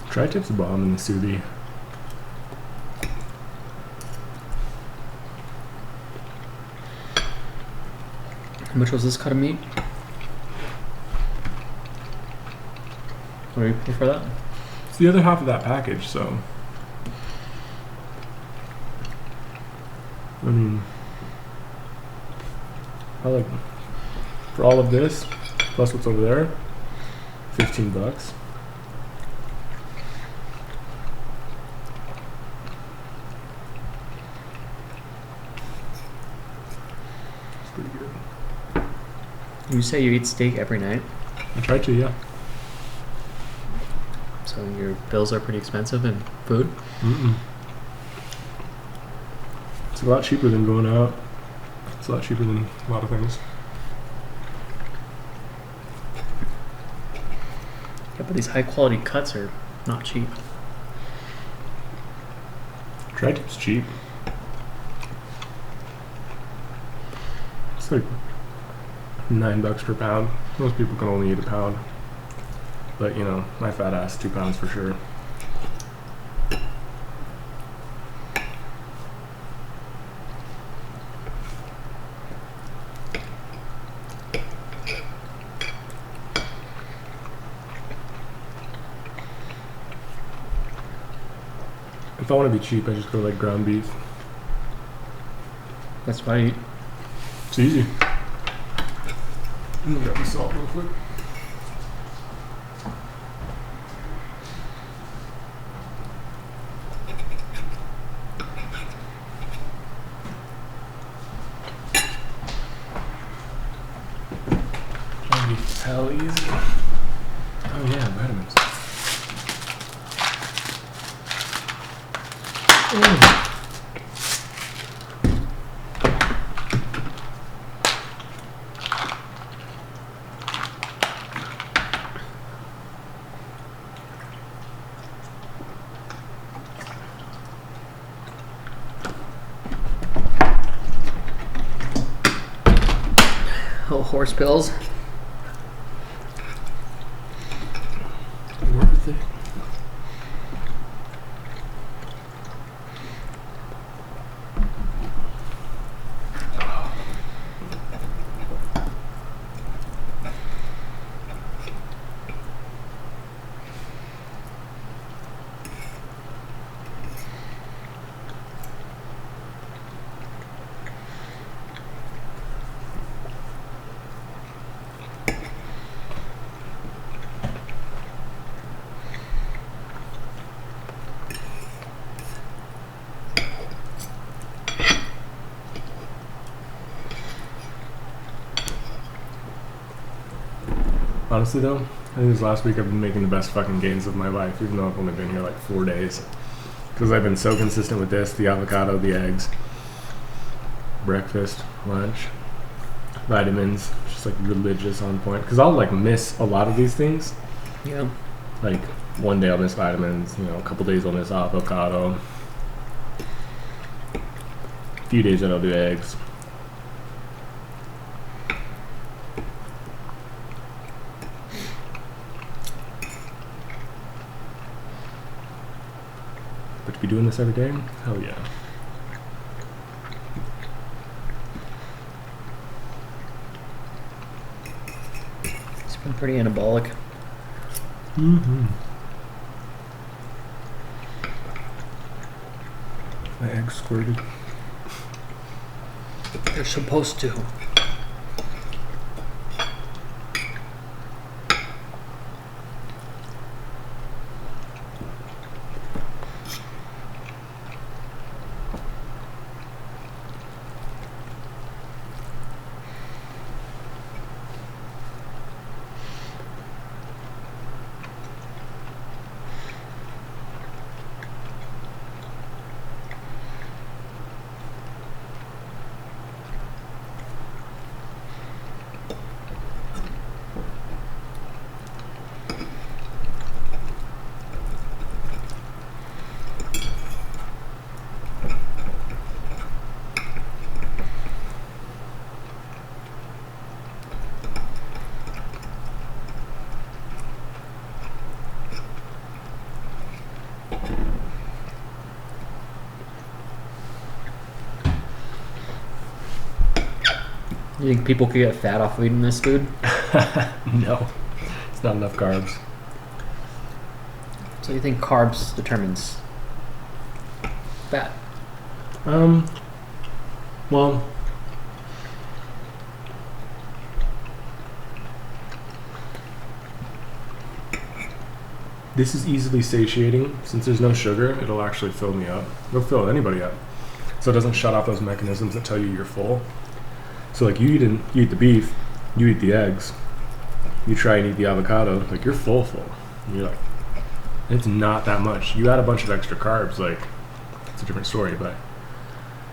Tri-tip's a bomb in the sous vide. How much was this cut of meat? What do you pay for that? It's the other half of that package, so. I mean, I like for all of this plus what's over there, $15. It's pretty good. You say you eat steak every night, I try to, yeah. so your bills are pretty expensive in food. It's a lot cheaper than going out. It's a lot cheaper than a lot of things. Yeah, but these high quality cuts are not cheap. Tri-tip's cheap. It's like $9 per pound. Most people can only eat a pound. But you know, my fat ass, 2 pounds for sure. If I want to be cheap, I just go like ground beef. That's why you It's easy. I'm gonna grab the salt real quick. Ground beef is hell easy. Oh yeah, vitamins. oh horse pills. Worth it. Honestly though, I think this last week I've been making the best fucking gains of my life, even though I've only been here like 4 days. Because I've been so consistent with this, the avocado, the eggs, breakfast, lunch, vitamins, just like religious on point. Because I'll like miss a lot of these things. Yeah. Like one day I'll miss vitamins, you know, a couple days I'll miss avocado. A few days that I'll do eggs. But to be doing this every day, hell yeah. It's been pretty anabolic. Mm-hmm. My eggs squirted. They're supposed to. You think people could get fat off of eating this food? No, it's not enough carbs. So you think carbs determines fat? Well, this is easily satiating. Since there's no sugar, it'll actually fill me up. It'll fill anybody up. So it doesn't shut off those mechanisms that tell you you're full. So like you eat the beef, you eat the eggs, you try and eat the avocado, like you're full. And you're like, it's not that much. You add a bunch of extra carbs, like it's a different story, but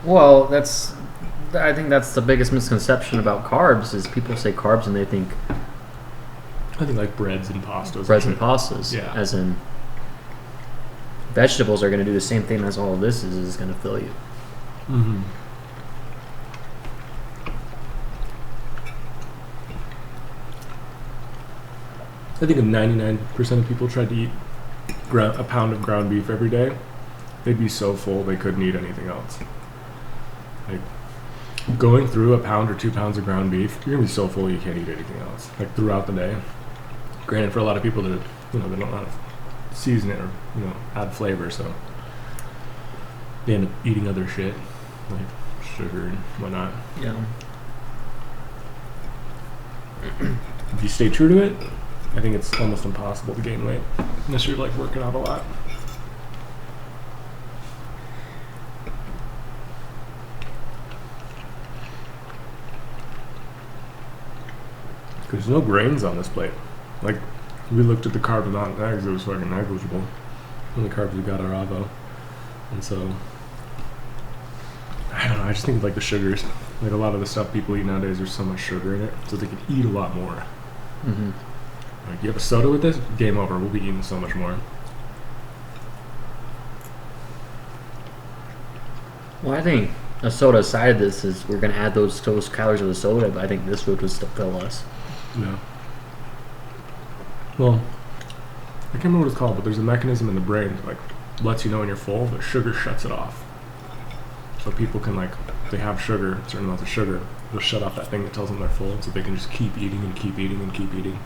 Well, I think that's the biggest misconception about carbs is people say carbs and they think I think like breads and pastas. breads and pastas. Yeah. As in vegetables are going to do the same thing as all of this is going to fill you. Mm-hmm. I think if 99% of people tried to eat a pound of ground beef every day, they'd be so full they couldn't eat anything else. Like going through a pound or 2 pounds of ground beef, you're gonna be so full you can't eat anything else. Like throughout the day. Granted, for a lot of people that they don't know how to season it or add flavor, so they end up eating other shit like sugar and whatnot. Yeah. If you stay true to it, I think it's almost impossible to gain weight unless you're like working out a lot. There's no grains on this plate. Like we looked at the carb amount in eggs, it was fucking negligible. The only carbs we got are avo, and so I don't know. I just think like the sugars, like a lot of the stuff people eat nowadays, there's so much sugar in it, so they can eat a lot more. Mm-hmm. Like you have a soda with this, game over. We'll be eating so much more. Well, I think a soda side of this is we're going to add those calories of the soda, but I think this food would still fill us. Yeah. Well, I can't remember what it's called, but there's a mechanism in the brain that like lets you know when you're full, but sugar shuts it off. So people can like, if they have sugar, certain amounts of sugar, they'll shut off that thing that tells them they're full, so they can just keep eating and keep eating and keep eating.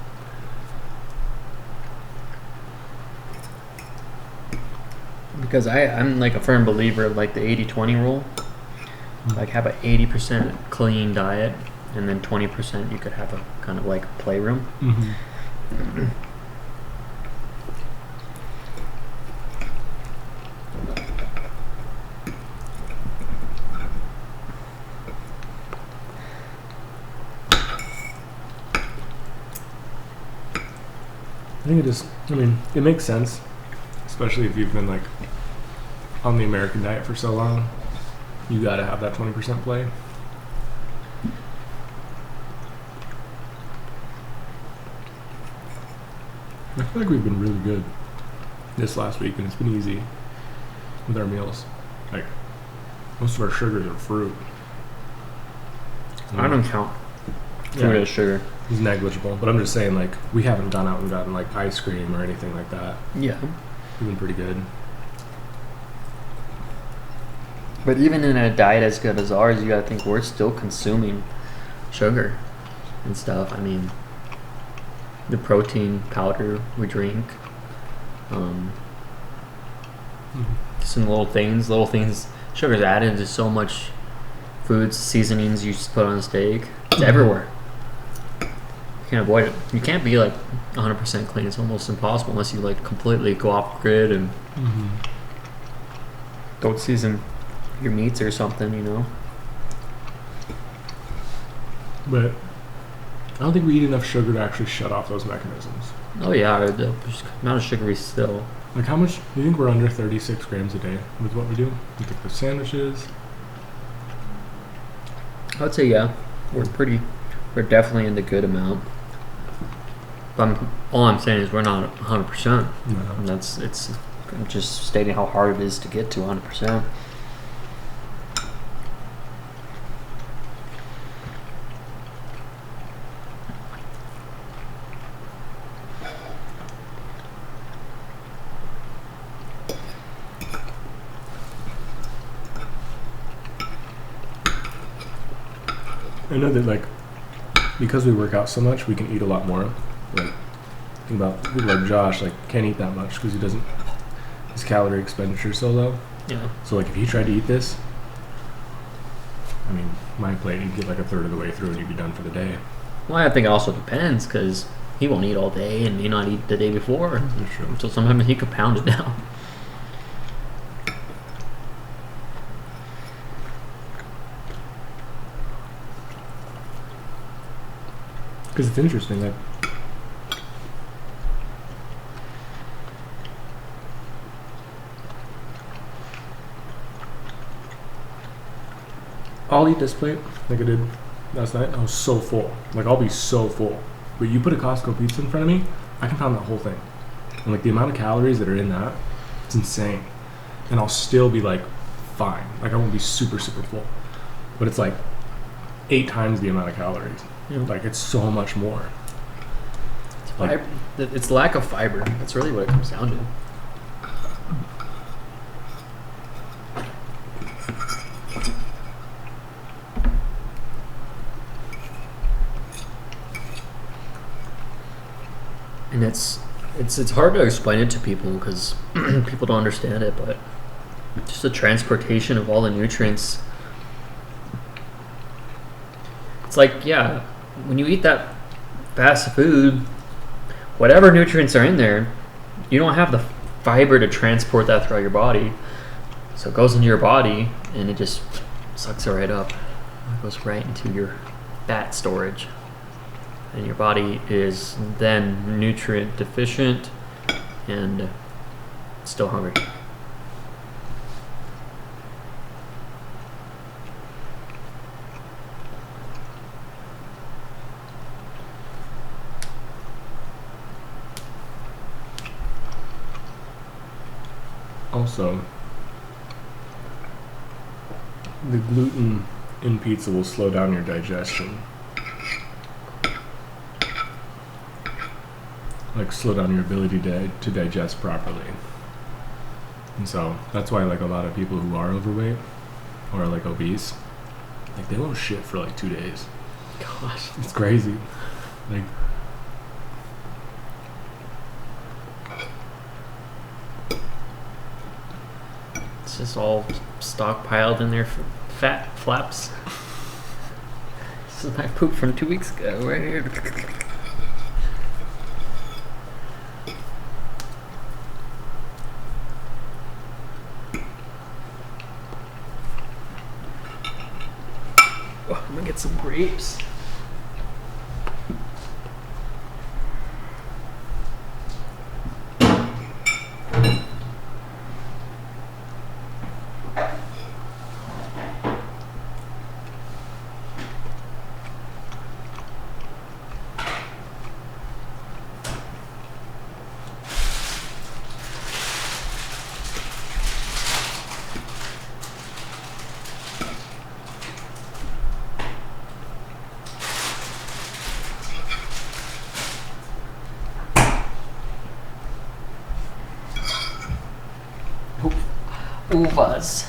Because I'm like a firm believer of like the 80-20 rule. Like have a 80% clean diet, and then 20% you could have a kind of like playroom. Mm-hmm. I think it is. I mean, it makes sense, especially if you've been like on the American diet for so long. You gotta have that 20% play. I feel like we've been really good this last week, and it's been easy with our meals. Like most of our sugars are fruit. I don't count fruit as sugar. It's negligible, but I'm just saying, like, we haven't gone out and gotten like ice cream or anything like that. Yeah. We've been pretty good. But even in a diet as good as ours, you gotta think we're still consuming sugar and stuff. I mean, the protein powder we drink, some little things. Sugar's added to so much foods, seasonings you just put on a steak. It's everywhere. You can't avoid it. You can't be like 100% clean. It's almost impossible unless you like completely go off grid and don't season your meats or something, you know. But I don't think we eat enough sugar to actually shut off those mechanisms. Oh yeah, the amount of sugar we still. Like how much, do you think we're under 36 grams a day with what we do? With like the sandwiches? I would say yeah. We're definitely in the good amount. But all I'm saying is we're not 100%. No. And it's just stating how hard it is to get to 100%. I know that like because we work out so much, we can eat a lot more. Like, think about people like Josh, like, can't eat that much because he doesn't, his calorie expenditure is so low. Yeah. So, like, if he tried to eat this, I mean, my plate, you'd get like a third of the way through and you'd be done for the day. Well, I think it also depends because he won't eat all day and may not eat the day before. That's true. So sometimes he could pound it down. Because it's interesting that I'll eat this plate like I did last night. I was so full. Like, I'll be so full. But you put a Costco pizza in front of me, I can pound that whole thing. And like the amount of calories that are in that, it's insane. And I'll still be like fine. Like, I won't be super, super full. But it's like 8 times the amount of calories. Yeah. Like, it's so much more. Like, It's lack of fiber. That's really what it comes down to. And it's hard to explain it to people because people don't understand it, but just the transportation of all the nutrients. It's like, yeah, when you eat that fast food, whatever nutrients are in there, you don't have the fiber to transport that throughout your body. So it goes into your body and it just sucks it right up. It goes right into your fat storage. And your body is then nutrient deficient and still hungry. also, the gluten in pizza will slow down your digestion. Like, slow down your ability to digest properly. And so that's why, like, a lot of people who are overweight or like obese, like, they won't shit for like 2 days. Gosh. It's crazy. Like, It's just all stockpiled in there for fat flaps. This is my poop from 2 weeks ago, right here. Oh, I'm gonna get some grapes. Uvas.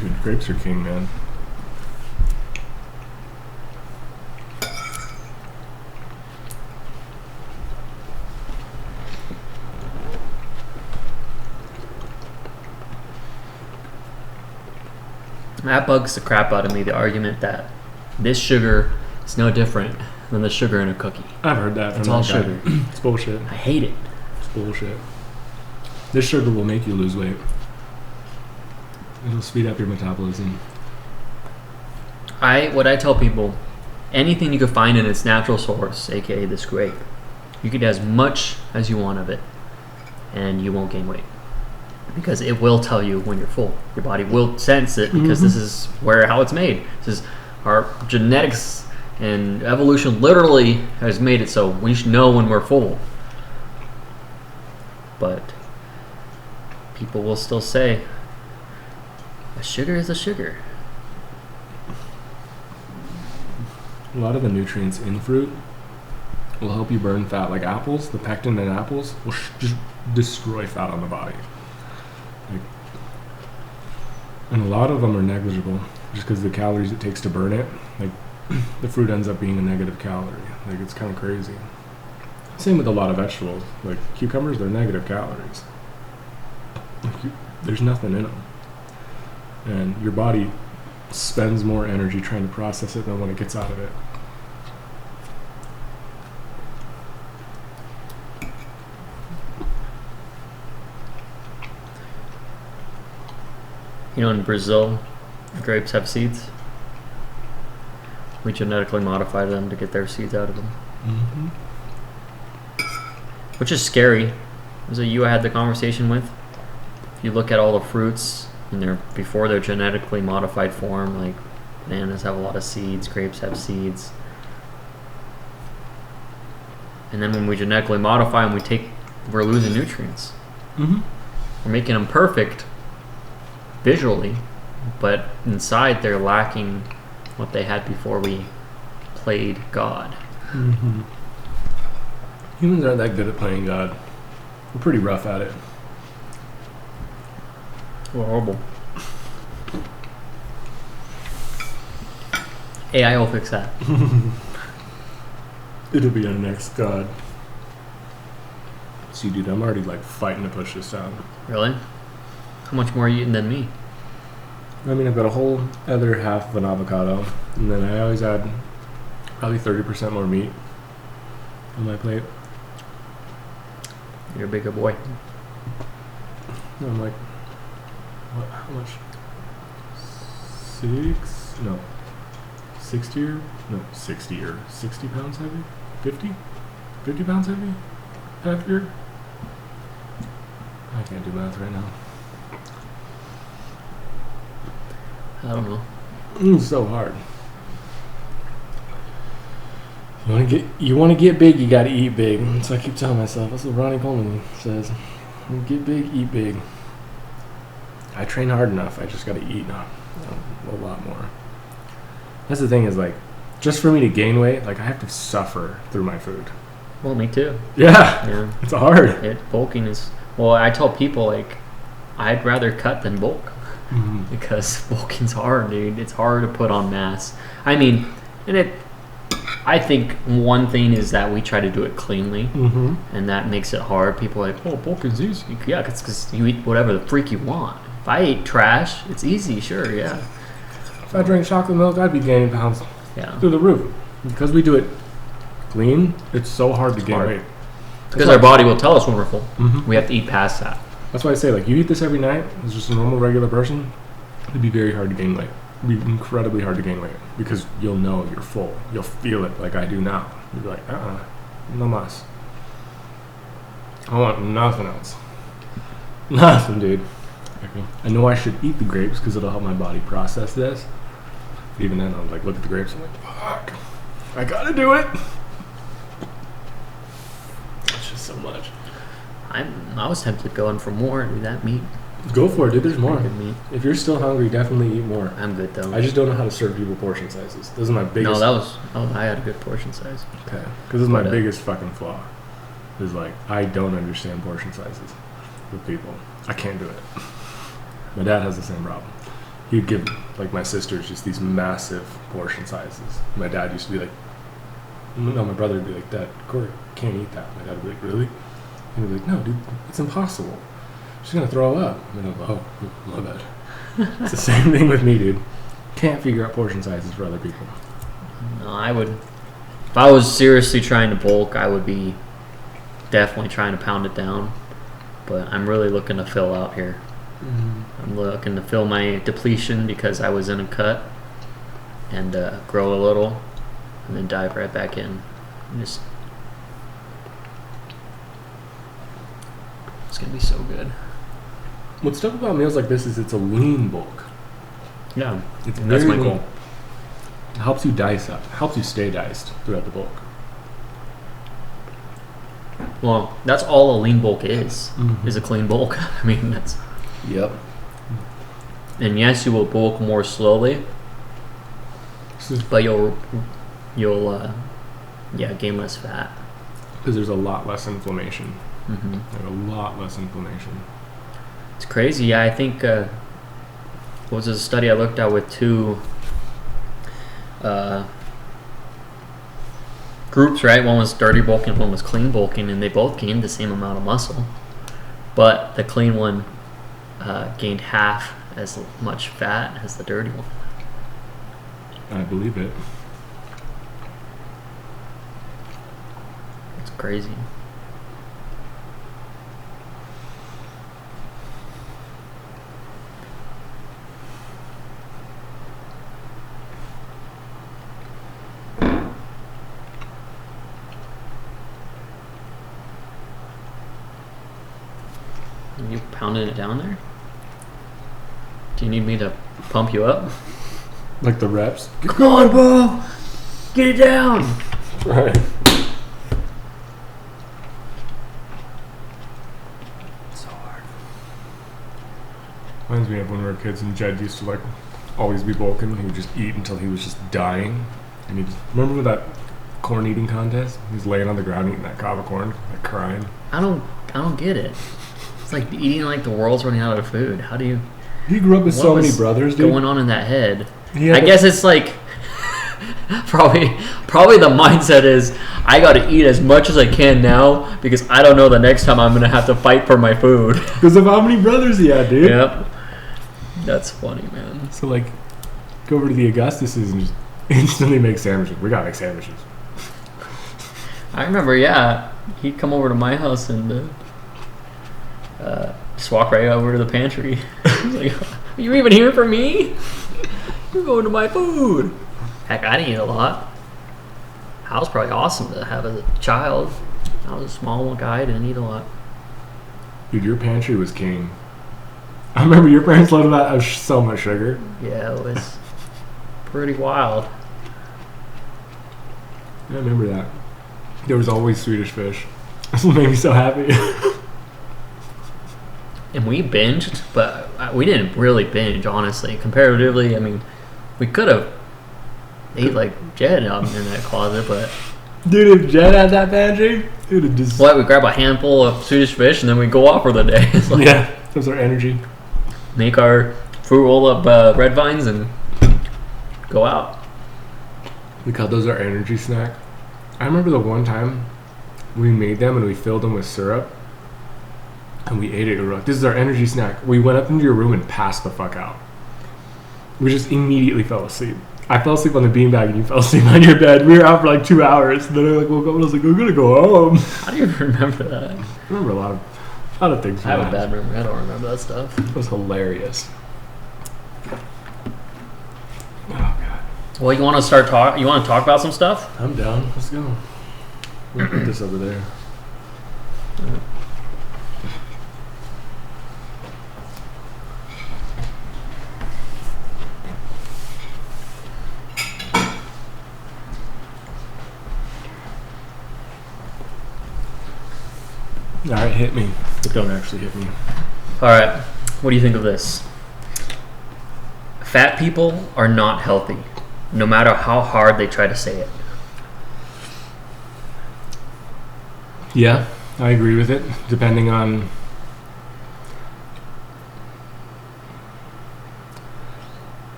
dude, grapes are king, man. That bugs the crap out of me, the argument that this sugar is no different than the sugar in a cookie. I've heard that from It's all that guy. sugar. It's bullshit. I hate it. It's bullshit. This sugar will make you lose weight. It'll speed up your metabolism. What I tell people, anything you can find in its natural source, aka this grape, you can eat as much as you want of it, and you won't gain weight. Because it will tell you when you're full. Your body will sense it because this is how it's made. This is our genetics and evolution literally has made it so we should know when we're full. But people will still say, a sugar is a sugar. A lot of the nutrients in fruit will help you burn fat. Like apples, the pectin in apples will just destroy fat on the body. Like, and a lot of them are negligible just because the calories it takes to burn it. Like, the fruit ends up being a negative calorie. Like, it's kind of crazy. Same with a lot of vegetables. Like cucumbers, they're negative calories. There's nothing in them. And your body spends more energy trying to process it than when it gets out of it. You know, in Brazil, grapes have seeds. We genetically modified them to get their seeds out of them. Mm-hmm. Which is scary. Was it you I had the conversation with? If you look at all the fruits in their before their genetically modified form, like bananas have a lot of seeds, grapes have seeds. And then when we genetically modify them, we're losing nutrients. Mm-hmm. We're making them perfect visually, but inside they're lacking what they had before we played God. Mm-hmm. Humans aren't that good at playing God. We're pretty rough at it. We're horrible. AI will fix that. It'll be our next God. See, dude, I'm already like fighting to push this down. Really? How much more are you eating than me? I mean, I've got a whole other half of an avocado, and then I always add probably 30% more meat on my plate. You're a bigger boy. And I'm like, what? How much? 60 or 60 pounds heavy? 50? 50 pounds heavy? Heavier? I can't do math right now. I don't know. It's so hard. You want to get big, you got to eat big. So I keep telling myself. That's what Ronnie Coleman says. Get big, eat big. I train hard enough. I just got to eat a lot more. That's the thing is like, just for me to gain weight, like I have to suffer through my food. Well, me too. Yeah. It's hard. Bulking is... Well, I tell people, like, I'd rather cut than bulk. Mm-hmm. Because bulking's hard, dude. It's hard to put on mass. I mean, I think one thing is that we try to do it cleanly, mm-hmm. and that makes it hard. People are like, oh, bulking's easy. Yeah, because you eat whatever the freak you want. If I ate trash, it's easy, sure, yeah. If I drank chocolate milk, I'd be gaining pounds through the roof. Because we do it clean, it's so hard to gain weight. Because our body will tell us when we're full. Mm-hmm. We have to eat past that. That's why I say, like, you eat this every night, as just a normal, regular person, it'd be very hard to gain weight. It'd be incredibly hard to gain weight. Because you'll know you're full. You'll feel it like I do now. You'll be like, no mas. I want nothing else. Nothing, dude. I know I should eat the grapes because it'll help my body process this. But even then, I'm like, look at the grapes, I'm like, fuck. I gotta do it. It's just so much. I was tempted going for more, dude. That meat. Go for it, dude. There's more. Good meat. If you're still hungry, definitely eat more. I'm good though. I just don't know how to serve people portion sizes. This is my biggest. No, I had a good portion size. Okay. Because this is my biggest fucking flaw. Is like I don't understand portion sizes with people. I can't do it. My dad has the same problem. He'd give like my sisters just these massive portion sizes. My dad used to be like, no, my brother would be like, Dad, Corey can't eat that. My dad would be like, really? And he'd be like, no, dude, it's impossible. She's gonna throw up. And I'm like, oh, my bad. It's the same thing with me, dude. Can't figure out portion sizes for other people. No, I would. If I was seriously trying to bulk, I would be definitely trying to pound it down. But I'm really looking to fill out here. Mm-hmm. I'm looking to fill my depletion because I was in a cut and grow a little and then dive right back in. It's gonna be so good. What's tough about meals like this is it's a lean bulk. Yeah, It's that's very my lean. goal. It helps you dice up. Helps you stay diced throughout the bulk. Well, that's all a lean bulk is Mhm. a clean bulk. I mean, that's... Yep. And yes, you will bulk more slowly, but you'll gain less fat. Because there's a lot less inflammation. Mm-hmm. Like a lot less inflammation. It's crazy. Yeah, I think what was a study I looked at with two groups, right? One was dirty bulking, one was clean bulking, and they both gained the same amount of muscle. But the clean one gained half as much fat as the dirty one. I believe it. It's crazy. You pounding it down there? Do you need me to pump you up? Like the reps. Come on, bro! Get it down! Right. So hard. Reminds me of when we were kids and Jed used to like always be bulking. He would just eat until he was just dying. And he just remember that corn eating contest? He was laying on the ground eating that cob of corn, like crying. I don't get it. It's like eating like the world's running out of food. How do you... He grew up with What so many was brothers, dude. going on in that head? He had I guess it's like probably the mindset is I got to eat as much as I can now because I don't know the next time I'm gonna have to fight for my food. because of how many brothers he had, dude. Yep, that's funny, man. So like, go over to the Augustuses and just instantly make sandwiches. We gotta make sandwiches. I remember, yeah, he'd come over to my house and just walk right over to the pantry. He's like, "Are you even here for me? You're going to my food." Heck, I didn't eat a lot. I was probably awesome to have as a child. I was a small guy, didn't eat a lot. Dude, your pantry was king. I remember your parents loaded that of so much sugar. Yeah, it was pretty wild. I remember that. There was always Swedish fish. This made me so happy. And we binged, but we didn't really binge, honestly. Comparatively, I mean, we could have ate like Jed in that closet, but... Dude, if Jed had that pantry, it would have just... What, we grab a handful of Swedish fish and then we go off for the day. It's like, Yeah, that was our energy. make our fruit roll up red vines and go out. We called those our energy snack. I remember the one time we made them and we filled them with syrup and we ate it. We were like, this is our energy snack. We went up into your room and passed the fuck out. We just immediately fell asleep. I fell asleep on the beanbag and you fell asleep on your bed. We were out for like 2 hours. And then I like woke up and I was like, we're gonna go home. How do you remember that? I remember a lot of things. I have a bad memory. I don't remember that stuff. It was hilarious. Oh god. Well, you want to You want to talk about some stuff? I'm down. Let's go. We'll put this over there. Alright, hit me. But don't actually hit me. All right. What do you think of this? Fat people are not healthy, no matter how hard they try to say it. Yeah, I agree with it. Depending on...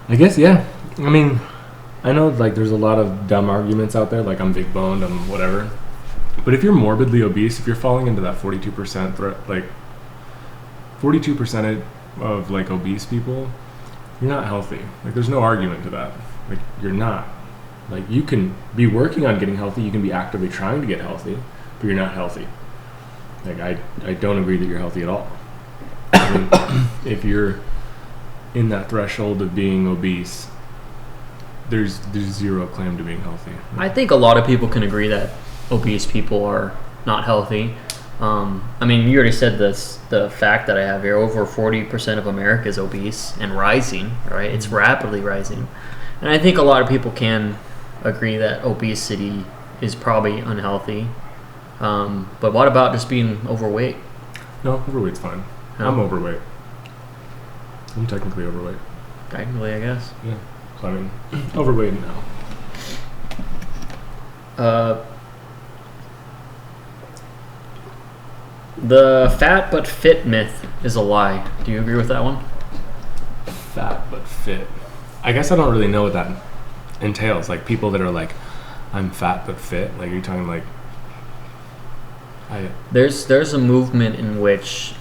I guess, yeah. I mean, I know like there's a lot of dumb arguments out there, like I'm big boned, I'm whatever. But if you're morbidly obese, if you're falling into that 42% like 42% of like obese people, you're not healthy. Like there's no argument to that. Like you're not. Like you can be working on getting healthy, you can be actively trying to get healthy, but you're not healthy. Like I don't agree that you're healthy at all. I mean, if you're in that threshold of being obese, there's zero claim to being healthy. I think a lot of people can agree that obese people are not healthy. I mean, you already said this. The fact that I have here, over 40% of America is obese and rising. Right, it's rapidly rising, and I think a lot of people can agree that obesity is probably unhealthy. But what about just being overweight? No, overweight's fine. No? I'm overweight. I'm technically overweight. Technically, I guess. Yeah. So I mean, overweight now. The fat but fit myth is a lie. Do you agree with that one? Fat but fit. I guess I don't really know what that entails. Like people that are like, I'm fat but fit? Like, are you talking like There's a movement in which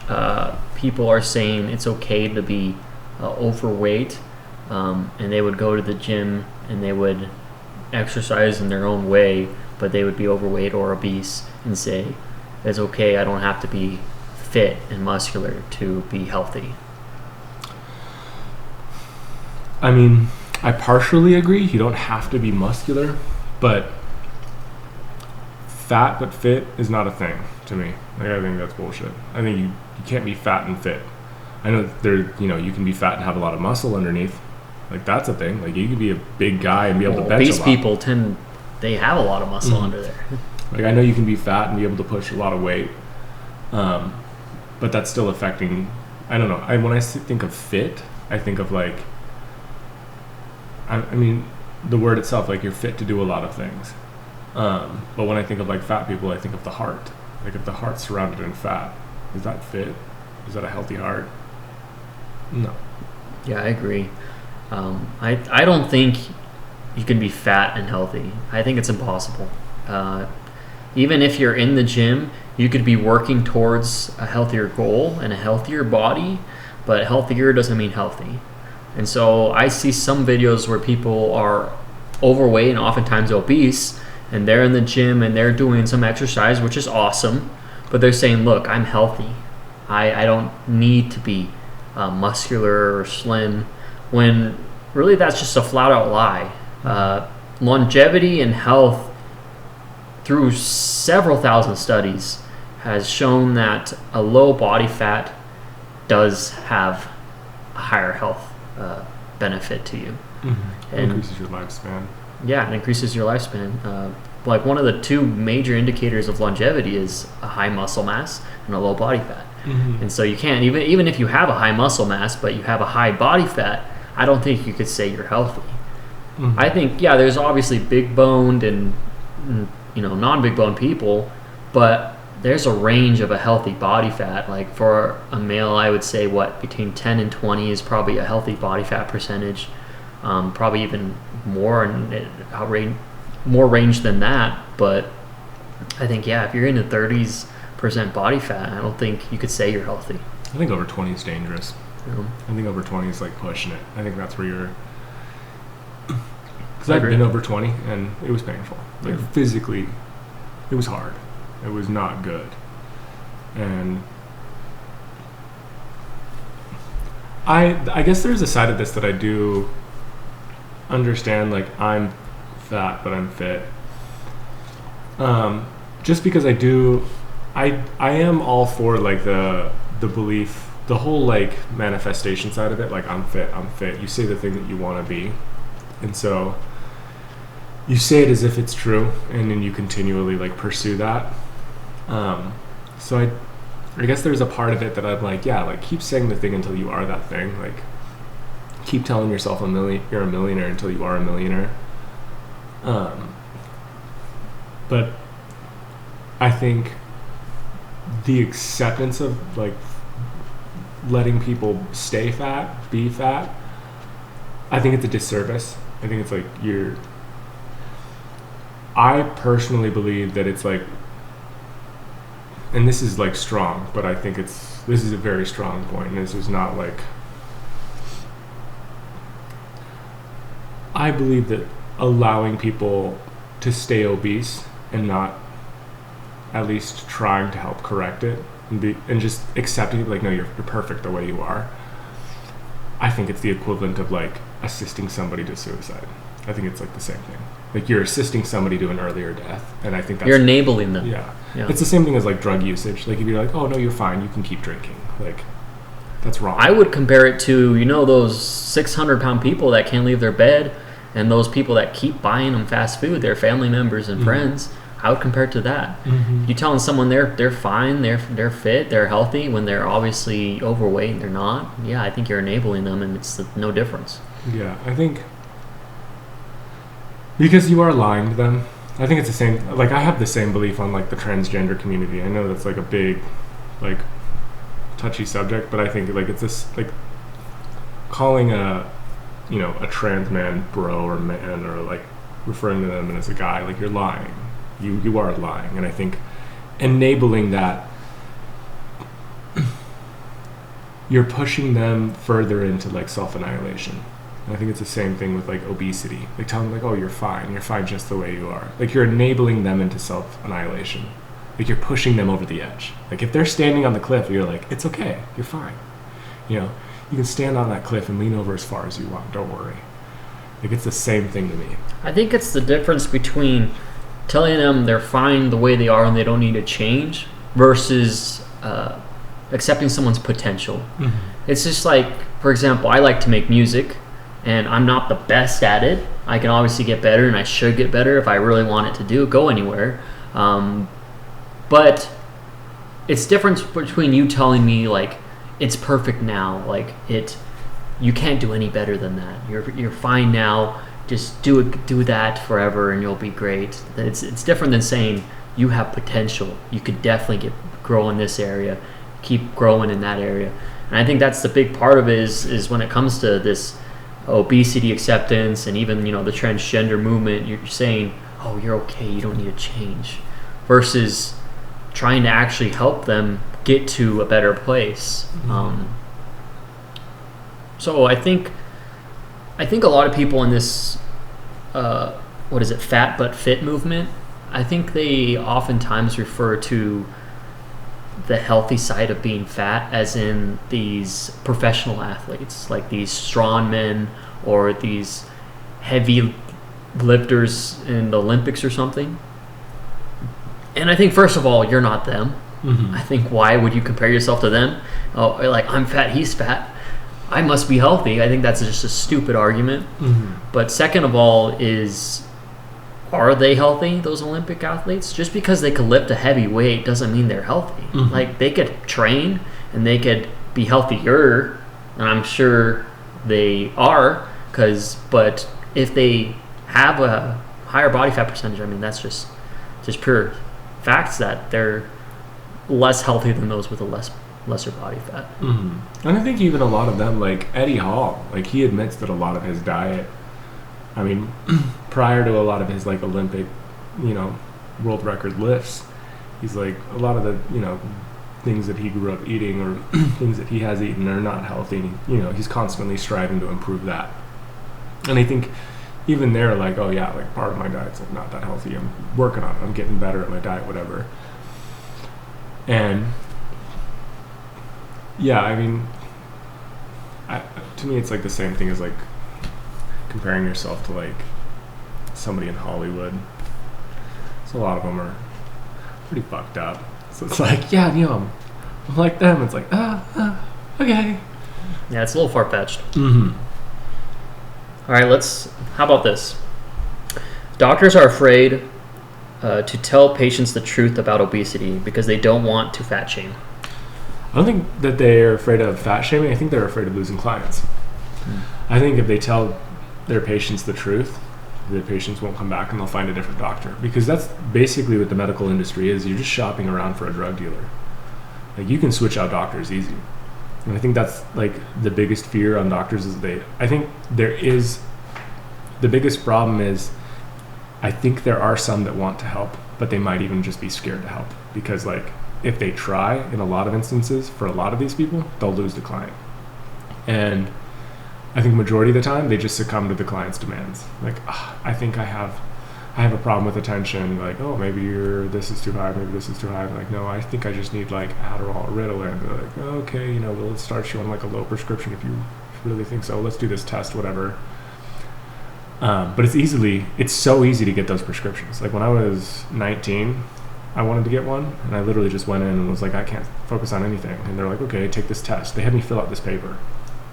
people are saying it's okay to be overweight, and they would go to the gym and they would exercise in their own way, but they would be overweight or obese and say it's okay, I don't have to be fit and muscular to be healthy. I mean, I partially agree. You don't have to be muscular, but fat but fit is not a thing to me. Like, I think that's bullshit. I think you can't be fat and fit. I know you can be fat and have a lot of muscle underneath. Like, that's a thing. Like, you could be a big guy and be able to bench obese a lot. people they have a lot of muscle under there. Like, I know you can be fat and be able to push a lot of weight, but that's still affecting. I don't know. When I think of fit, I think of like. I mean, the word itself, like, you're fit to do a lot of things. But when I think of like fat people, I think of the heart. Like, if the heart's surrounded in fat, is that fit? Is that a healthy heart? No. Yeah, I agree. I don't think you can be fat and healthy. I think it's impossible. Even if you're in the gym, you could be working towards a healthier goal and a healthier body, but healthier doesn't mean healthy. And so I see some videos where people are overweight and oftentimes obese, and they're in the gym and they're doing some exercise, which is awesome, but they're saying, look, I'm healthy. I don't need to be muscular or slim, when really that's just a flat out lie. Longevity and health, through several thousand studies, has shown that a low body fat does have a higher health benefit to you. Mm-hmm. And increases your lifespan. Yeah, it increases your lifespan. Like, one of the two major indicators of longevity is a high muscle mass and a low body fat. Mm-hmm. And so you can't, even if you have a high muscle mass but you have a high body fat, I don't think you could say you're healthy. Mm-hmm. I think, yeah, there's obviously big boned and non-big boned people, but there's a range of a healthy body fat. Like, for a male, I would say between 10 and 20 is probably a healthy body fat percentage. Probably even more and more range than that. But I think, yeah, if you're in the 30% body fat, I don't think you could say you're healthy. I think over 20 is dangerous. Yeah. I think over 20 is like pushing it. I think that's where you're. Because I I've agree. been over 20 and it was painful. Like, Yeah. physically, it was hard. It was not good. And I guess there's a side of this that I do understand. Like, I'm fat but I'm fit. Just because I am all for like the belief, the whole like manifestation side of it. Like, I'm fit. You say the thing that you want to be, and so you say it as if it's true, and then you continually like pursue that. So I guess there's a part of it that I'm like, yeah, like, keep saying the thing until you are that thing. Like, keep telling yourself you're a millionaire until you are a millionaire. But I think the acceptance of like letting people stay fat, be fat, I think it's a disservice. I think it's like I personally believe that it's like, and this is like strong, but I think this is a very strong point, and this is not like, I believe that allowing people to stay obese and not at least trying to help correct it and just accepting it, like, no, you're perfect the way you are. I think it's the equivalent of like assisting somebody to suicide. I think it's like the same thing. Like, you're assisting somebody to an earlier death, and I think that's... You're enabling them. Yeah. Yeah. It's the same thing as like drug usage. Like, if you're like, oh no, you're fine, you can keep drinking. Like, that's wrong. I would compare it to, those 600-pound people that can't leave their bed, and those people that keep buying them fast food, their family members and friends. I would compare it to that. Mm-hmm. You telling someone they're fine, they're fit, they're healthy, when they're obviously overweight and they're not. Yeah, I think you're enabling them, and it's no difference. Yeah, I think because you are lying to them. I think it's the same. Like, I have the same belief on like the transgender community. I know that's like a big, like, touchy subject, but I think like it's this, like, calling a trans man bro or man, or like referring to them as a guy, like you're lying. You are lying. And I think enabling that, you're pushing them further into like self-annihilation. And I think it's the same thing with like obesity. Like telling them like, oh, you're fine just the way you are. Like you're enabling them into self-annihilation. Like you're pushing them over the edge. Like if they're standing on the cliff, you're like, it's okay, you're fine. You know, you can stand on that cliff and lean over as far as you want, don't worry. Like it's the same thing to me. I think it's the difference between telling them they're fine the way they are and they don't need to change versus accepting someone's potential. Mm-hmm. It's just like, for example, I like to make music and I'm not the best at it. I can obviously get better and I should get better if I really want it to go anywhere. But it's different between you telling me like it's perfect now, like you can't do any better than that. You're fine now. Just do that forever and you'll be great. It's different than saying you have potential. You could definitely grow in this area, keep growing in that area. And I think that's the big part of it is when it comes to this obesity acceptance and even the transgender movement. You're saying, oh, you're okay. You don't need to change, versus trying to actually help them get to a better place. Mm-hmm. So I think a lot of people in this, fat but fit movement, I think they oftentimes refer to the healthy side of being fat as in these professional athletes, like these strongmen or these heavy lifters in the Olympics or something. And I think, first of all, you're not them. Mm-hmm. I think, why would you compare yourself to them? Oh, like, I'm fat, he's fat, I must be healthy. I think that's just a stupid argument. Mm-hmm. But second of all are they healthy, those Olympic athletes? Just because they could lift a heavy weight doesn't mean they're healthy. Mm-hmm. Like, they could train and they could be healthier, and I'm sure they are, but if they have a higher body fat percentage, I mean, that's just pure facts that they're less healthy than those with a lesser body fat. Mm-hmm. And I think even a lot of them, like Eddie Hall, like he admits that a lot of his diet, I mean, prior to a lot of his like Olympic, world record lifts, he's like, a lot of the, things that he grew up eating or things that he has eaten are not healthy. He's constantly striving to improve that. And I think even they're like, oh yeah, like part of my diet's like not that healthy. I'm working on it. I'm getting better at my diet, whatever. And yeah, I mean, to me, it's like the same thing as like comparing yourself to like somebody in Hollywood. So a lot of them are pretty fucked up. So it's like, yeah, I'm like them. It's like, okay. Yeah, it's a little far-fetched. Mm-hmm. All right, how about this? Doctors are afraid to tell patients the truth about obesity because they don't want to fat shame. I don't think that they're afraid of fat shaming. I think they're afraid of losing clients. I think if they tell their patients the truth, the patients won't come back and they'll find a different doctor. Because that's basically what the medical industry is. You're just shopping around for a drug dealer. Like, you can switch out doctors easy. And I think that's like the biggest fear on doctors is I think the biggest problem is I think there are some that want to help, but they might even just be scared to help. Because like, if they try, in a lot of instances, for a lot of these people, they'll lose the client. And I think majority of the time, they just succumb to the client's demands. Like, I think I have a problem with attention. Like, oh, maybe this is too high, maybe this is too high. I'm like, no, I think I just need like Adderall or Ritalin. They're like, okay, well, let's start you on like a low prescription if you really think so. Let's do this test, whatever. But it's so easy to get those prescriptions. Like when I was 19, I wanted to get one, and I literally just went in and was like, I can't focus on anything. And they're like, okay, take this test. They had me fill out this paper.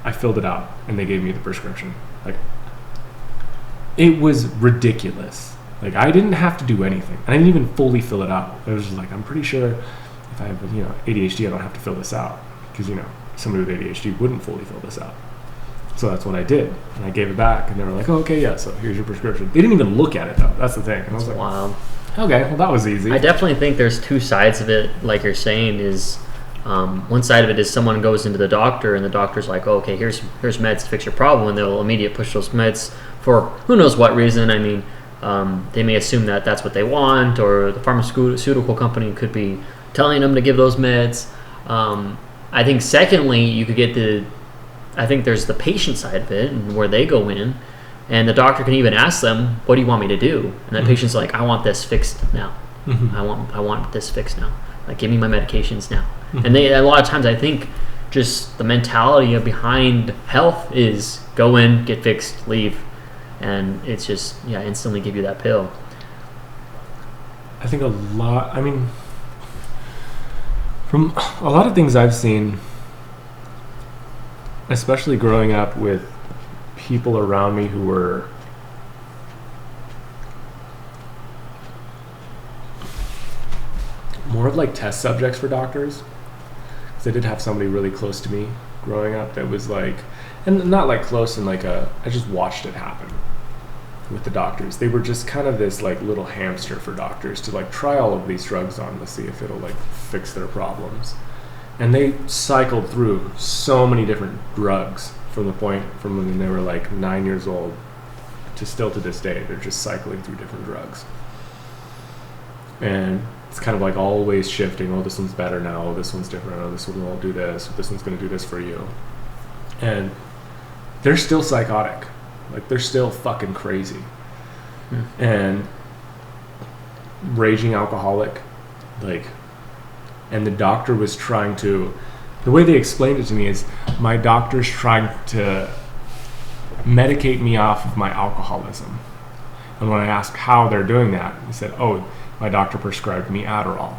I filled it out, and they gave me the prescription. Like, it was ridiculous. Like, I didn't have to do anything. I didn't even fully fill it out. I was just like, I'm pretty sure if I have, ADHD, I don't have to fill this out. Because, somebody with ADHD wouldn't fully fill this out. So that's what I did. And I gave it back, and they were like, oh, okay, yeah, so here's your prescription. They didn't even look at it, though. That's the thing. And I was like, wild. Okay, well, that was easy. I definitely think there's two sides of it, like you're saying, is one side of it is someone goes into the doctor, and the doctor's like, oh, okay, here's meds to fix your problem, and they'll immediately push those meds for who knows what reason. I mean, They may assume that that's what they want, or the pharmaceutical company could be telling them to give those meds. I think secondly, you could get I think there's the patient side of it, and where they go in, and the doctor can even ask them, "What do you want me to do?" And that patient's like, "I want this fixed now. I want this fixed now. Like, give me my medications now." And a lot of times, I think just the mentality behind health is go in, get fixed, leave, and it's just instantly give you that pill. I think from a lot of things I've seen, especially growing up with people around me who were more of like test subjects for doctors, because I did have somebody really close to me growing up that was like, and not like close in like I just watched it happen with the doctors. They were just kind of this like little hamster for doctors to like try all of these drugs on to see if it'll like fix their problems. And they cycled through so many different drugs from when they were like 9 years old to still to this day. They're just cycling through different drugs. And it's kind of like always shifting. Oh, this one's better now. Oh, this one's different. Oh, this one won't do this. This one's going to do this for you. And they're still psychotic. Like, they're still fucking crazy. And raging alcoholic. Like, and the doctor was trying to, the way they explained it to me is, my doctor's trying to medicate me off of my alcoholism. And when I asked how they're doing that, he said, "Oh, my doctor prescribed me Adderall."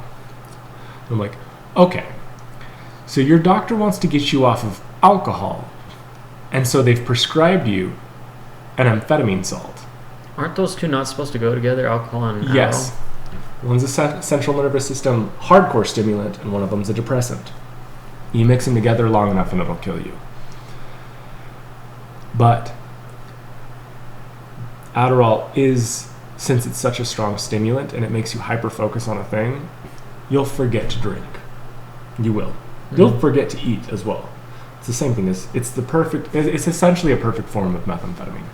I'm like, okay, so your doctor wants to get you off of alcohol, and so they've prescribed you an amphetamine salt. Aren't those two not supposed to go together, alcohol and Adderall? Yes. One's a central nervous system hardcore stimulant, and one of them's a depressant. You mix them together long enough and it'll kill you. But Adderall is, since it's such a strong stimulant and it makes you hyper-focus on a thing, you'll forget to drink. You will. You'll forget to eat as well. It's the same thing. It's essentially a perfect form of methamphetamine.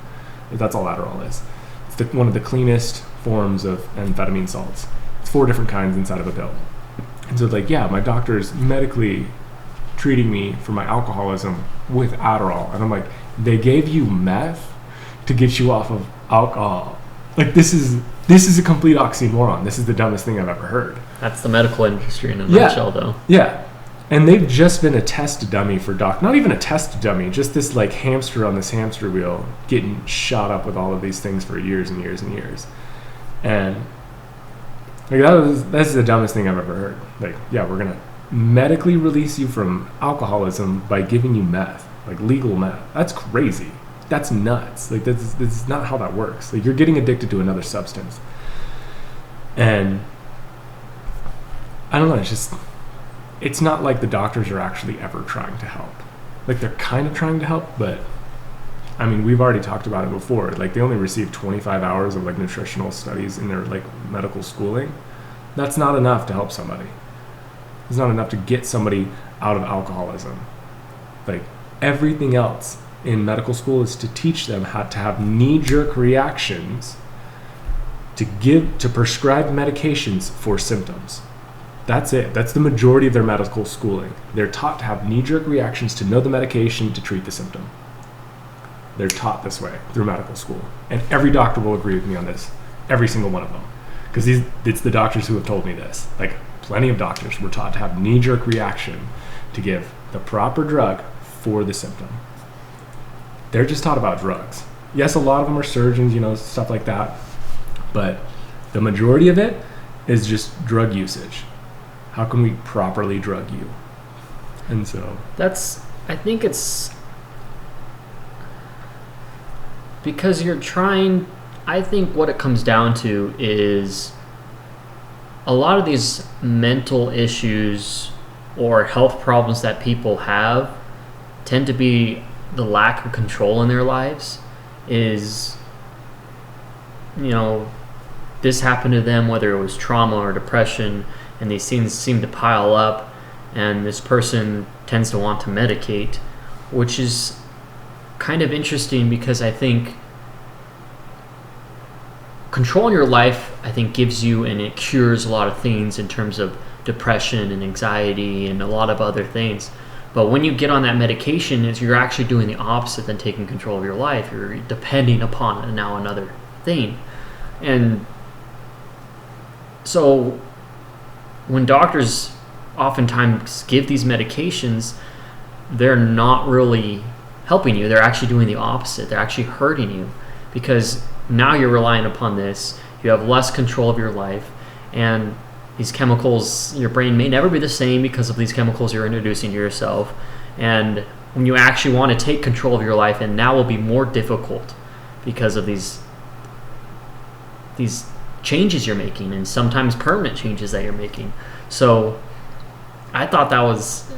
That's all Adderall is. It's one of the cleanest forms of amphetamine salts. It's 4 different kinds inside of a pill. And so like, yeah, my doctor's medically treating me for my alcoholism with Adderall. And I'm like, they gave you meth to get you off of alcohol. Like, this is a complete oxymoron. This is the dumbest thing I've ever heard. That's the medical industry in a nutshell, though. Yeah. And they've just been a test dummy for not even a test dummy, just this like hamster on this hamster wheel getting shot up with all of these things for years and years and years. And like, that's the dumbest thing I've ever heard. Like, yeah, we're gonna medically release you from alcoholism by giving you meth, like legal meth. That's crazy. That's nuts. Like, that's not how that works. Like, you're getting addicted to another substance. And I don't know, it's not like the doctors are actually ever trying to help. Like, they're kind of trying to help, but I mean, we've already talked about it before. Like, they only receive 25 hours of like nutritional studies in their like medical schooling. That's not enough to help somebody. It's not enough to get somebody out of alcoholism. Like, everything else in medical school is to teach them how to have knee-jerk reactions to prescribe medications for symptoms. That's it. That's the majority of their medical schooling. They're taught to have knee-jerk reactions to know the medication to treat the symptom. They're taught this way through medical school. And every doctor will agree with me on this. Every single one of them. Because it's the doctors who have told me this. Like, plenty of doctors were taught to have knee-jerk reaction to give the proper drug for the symptom. They're just taught about drugs. Yes, a lot of them are surgeons, stuff like that. But the majority of it is just drug usage. How can we properly drug you? And so I think it's because I think what it comes down to is a lot of these mental issues or health problems that people have tend to be the lack of control in their lives. Is, this happened to them, whether it was trauma or depression, and these things seem to pile up, and this person tends to want to medicate, which is kind of interesting because I think controlling your life, I think, gives you and it cures a lot of things in terms of depression and anxiety and a lot of other things. But when you get on that medication, you're actually doing the opposite than taking control of your life. You're depending upon now another thing. And so when doctors oftentimes give these medications, they're not really helping you. They're actually doing the opposite. They're actually hurting you, because now you're relying upon this. You have less control of your life, and these chemicals, your brain may never be the same because of these chemicals you're introducing to yourself. And when you actually want to take control of your life, and now will be more difficult because of these changes you're making, and sometimes permanent changes that you're making. So I thought that was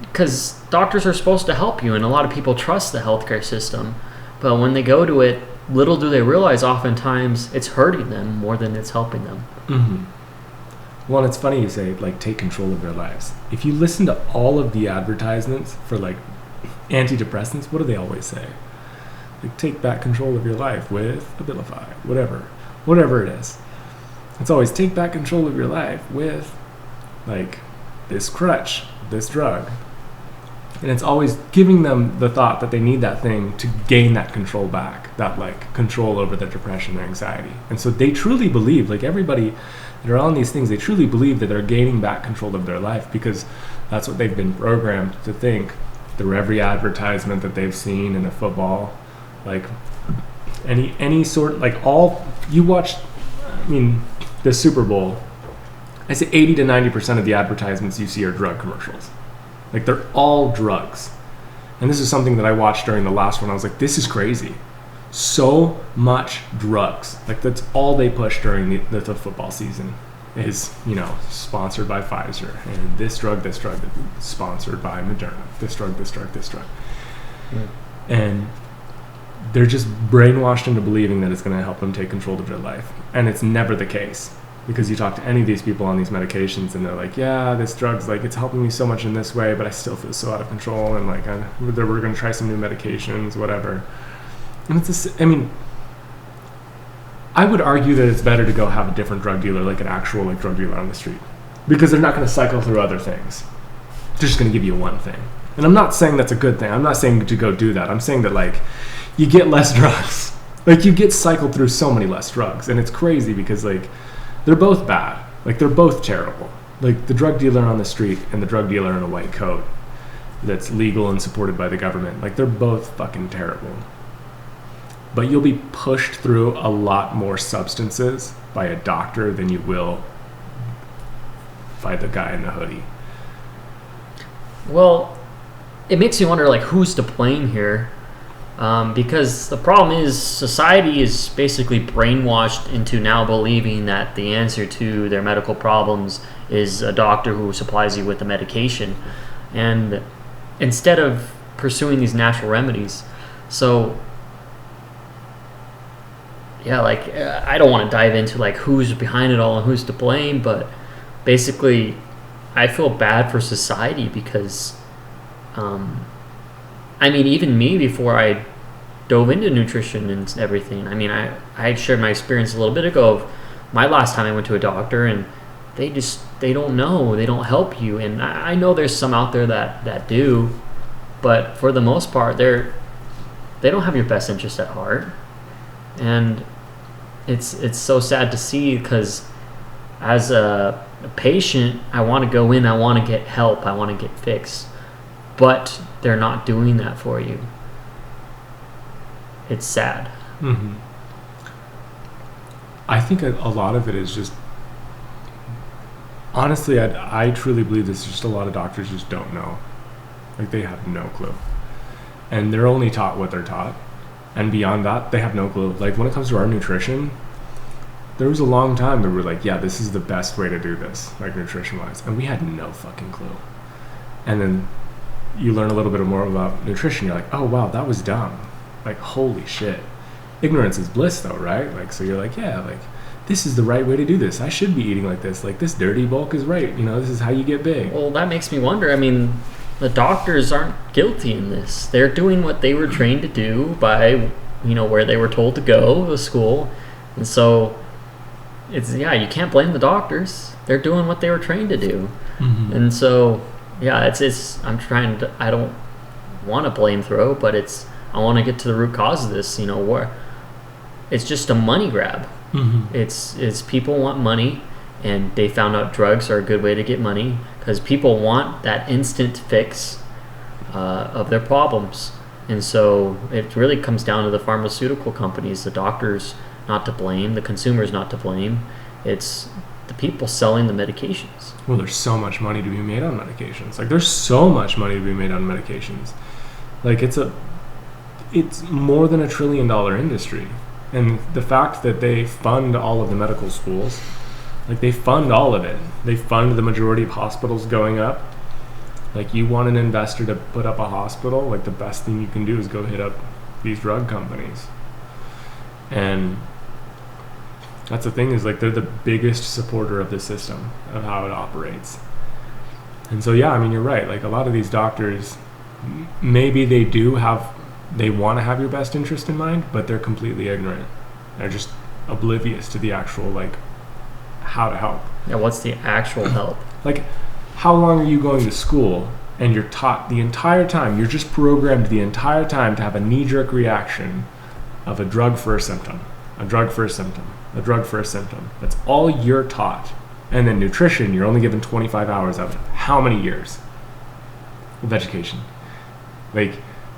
because doctors are supposed to help you, and a lot of people trust the healthcare system, but when they go to it, little do they realize oftentimes it's hurting them more than it's helping them. Mm-hmm. Well, it's funny you say, like, take control of their lives. If you listen to all of the advertisements for, like, antidepressants, what do they always say? Like, take back control of your life with Abilify, whatever it is. It's always take back control of your life with, like, this crutch, this drug. And it's always giving them the thought that they need that thing to gain that control back, that, like, control over their depression or anxiety. And so they truly believe, like, everybody that are on these things, they truly believe that they're gaining back control of their life, because that's what they've been programmed to think through every advertisement that they've seen in a football, like any sort, like, all you watch, I mean, the Super Bowl, I say 80 to 90% of the advertisements you see are drug commercials. Like, they're all drugs. And this is something that I watched during the last one. I was like, this is crazy. So much drugs. Like, that's all they push during the football season is, you know, sponsored by Pfizer, and this drug, sponsored by Moderna, this drug. Mm. And they're just brainwashed into believing that it's going to help them take control of their life. And it's never the case, because you talk to any of these people on these medications and they're like, yeah, this drug's, like, it's helping me so much in this way, but I still feel so out of control, and, like, we're going to try some new medications, whatever. And it's I mean, I would argue that it's better to go have a different drug dealer, like an actual, like, drug dealer on the street, because they're not going to cycle through other things. They're just going to give you one thing. And I'm not saying that's a good thing. I'm not saying to go do that. I'm saying that, like, you get less drugs. Like, you get cycled through so many less drugs. And it's crazy because, like, they're both bad. Like, they're both terrible. Like, the drug dealer on the street and the drug dealer in a white coat that's legal and supported by the government, like, they're both fucking terrible. But you'll be pushed through a lot more substances by a doctor than you will by the guy in the hoodie. Well, it makes you wonder, like, who's to blame here? Because the problem is society is basically brainwashed into now believing that the answer to their medical problems is a doctor who supplies you with the medication, and instead of pursuing these natural remedies. So yeah, like, I don't want to dive into, like, who's behind it all and who's to blame, but basically I feel bad for society because I mean, even me, before I dove into nutrition and everything, I mean, I shared my experience a little bit ago of my last time I went to a doctor, and they don't know, they don't help you. And I know there's some out there that do, but for the most part, they don't have your best interest at heart. And it's so sad to see, because as a patient, I want to go in, I want to get help, I want to get fixed, but they're not doing that for you. It's sad. Mm-hmm. I think a lot of it is just, honestly, I truly believe this is just a lot of doctors just don't know. Like, they have no clue. And they're only taught what they're taught. And beyond that, they have no clue. Like, when it comes to our nutrition, there was a long time that we were like, yeah, this is the best way to do this, like, nutrition-wise. And we had no fucking clue. And then you learn a little bit more about nutrition. You're like, oh, wow, that was dumb. Like, holy shit. Ignorance is bliss, though, right? Like, so you're like, yeah, like, this is the right way to do this. I should be eating like this. Like, this dirty bulk is right. You know, this is how you get big. Well, that makes me wonder. I mean, the doctors aren't guilty in this. They're doing what they were trained to do by, you know, where they were told to go to school. And so you can't blame the doctors. They're doing what they were trained to do. Mm-hmm. And so, I don't want to blame throw, but I want to get to the root cause of this, where it's just a money grab. Mm-hmm. It's people want money, and they found out drugs are a good way to get money because people want that instant fix of their problems. And so it really comes down to the pharmaceutical companies, the doctors not to blame, the consumers not to blame. It's the people selling the medications. Well, there's so much money to be made on medications. Like, there's so much money to be made on medications. Like, it's more than $1 trillion industry. And the fact that they fund all of the medical schools, like, they fund all of it. They fund the majority of hospitals going up. Like, you want an investor to put up a hospital, like, the best thing you can do is go hit up these drug companies. And that's the thing, is like, they're the biggest supporter of the system, of how it operates. And so, yeah, I mean, you're right. Like, a lot of these doctors, maybe they want to have your best interest in mind, but they're completely ignorant. They're just oblivious to the actual, like, how to help. Yeah, what's the actual help? Like, how long are you going to school and you're taught the entire time, you're just programmed the entire time to have a knee-jerk reaction of a drug for a symptom, a drug for a symptom, a drug for a symptom. That's all you're taught. And then nutrition, you're only given 25 hours of it. How many years of education? Like,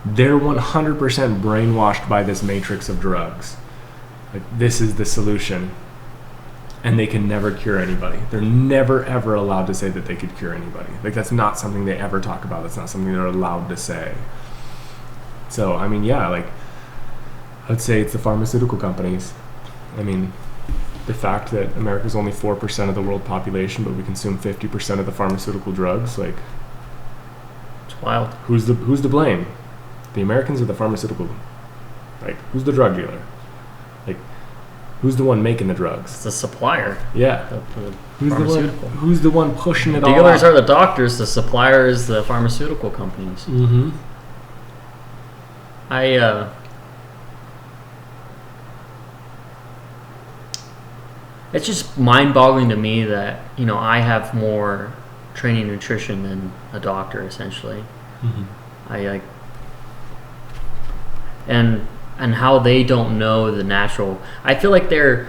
they're 100% brainwashed by this matrix of drugs. Like, this is the solution. And they can never cure anybody. They're never, ever allowed to say that they could cure anybody. Like, that's not something they ever talk about. That's not something they're allowed to say. So, I mean, yeah, like, I would say it's the pharmaceutical companies. I mean, the fact that America's only 4% of the world population, but we consume 50% of the pharmaceutical drugs, like, it's wild. Who's to blame? The Americans or the pharmaceutical? Like, who's the drug dealer? Like, who's the one making the drugs? It's the supplier. Yeah. Who's the one pushing it all? Dealers are the doctors. The supplier is the pharmaceutical companies. Mm-hmm. It's just mind-boggling to me that I have more training in nutrition than a doctor, essentially. Mm-hmm. And how they don't know the natural. I feel like their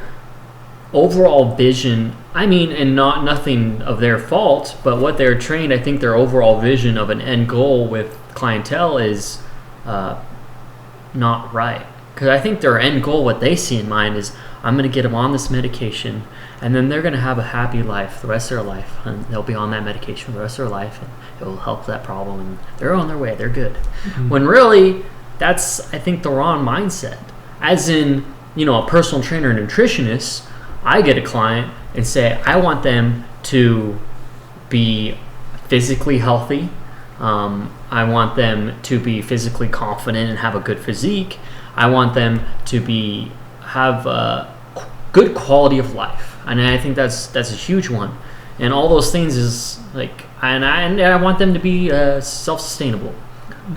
overall vision, and nothing of their fault, but what they're trained, I think their overall vision of an end goal with clientele is not right. Because I think their end goal, what they see in mind is, I'm going to get them on this medication, and then they're going to have a happy life the rest of their life, and they'll be on that medication the rest of their life, and it will help that problem, and they're on their way, they're good. Mm-hmm. When really, that's, I think, the wrong mindset. As in, a personal trainer and nutritionist, I get a client and say, I want them to be physically healthy. I want them to be physically confident and have a good physique. I want them to have a good quality of life. And I think that's a huge one. And all those things is like, and I want them to be self-sustainable.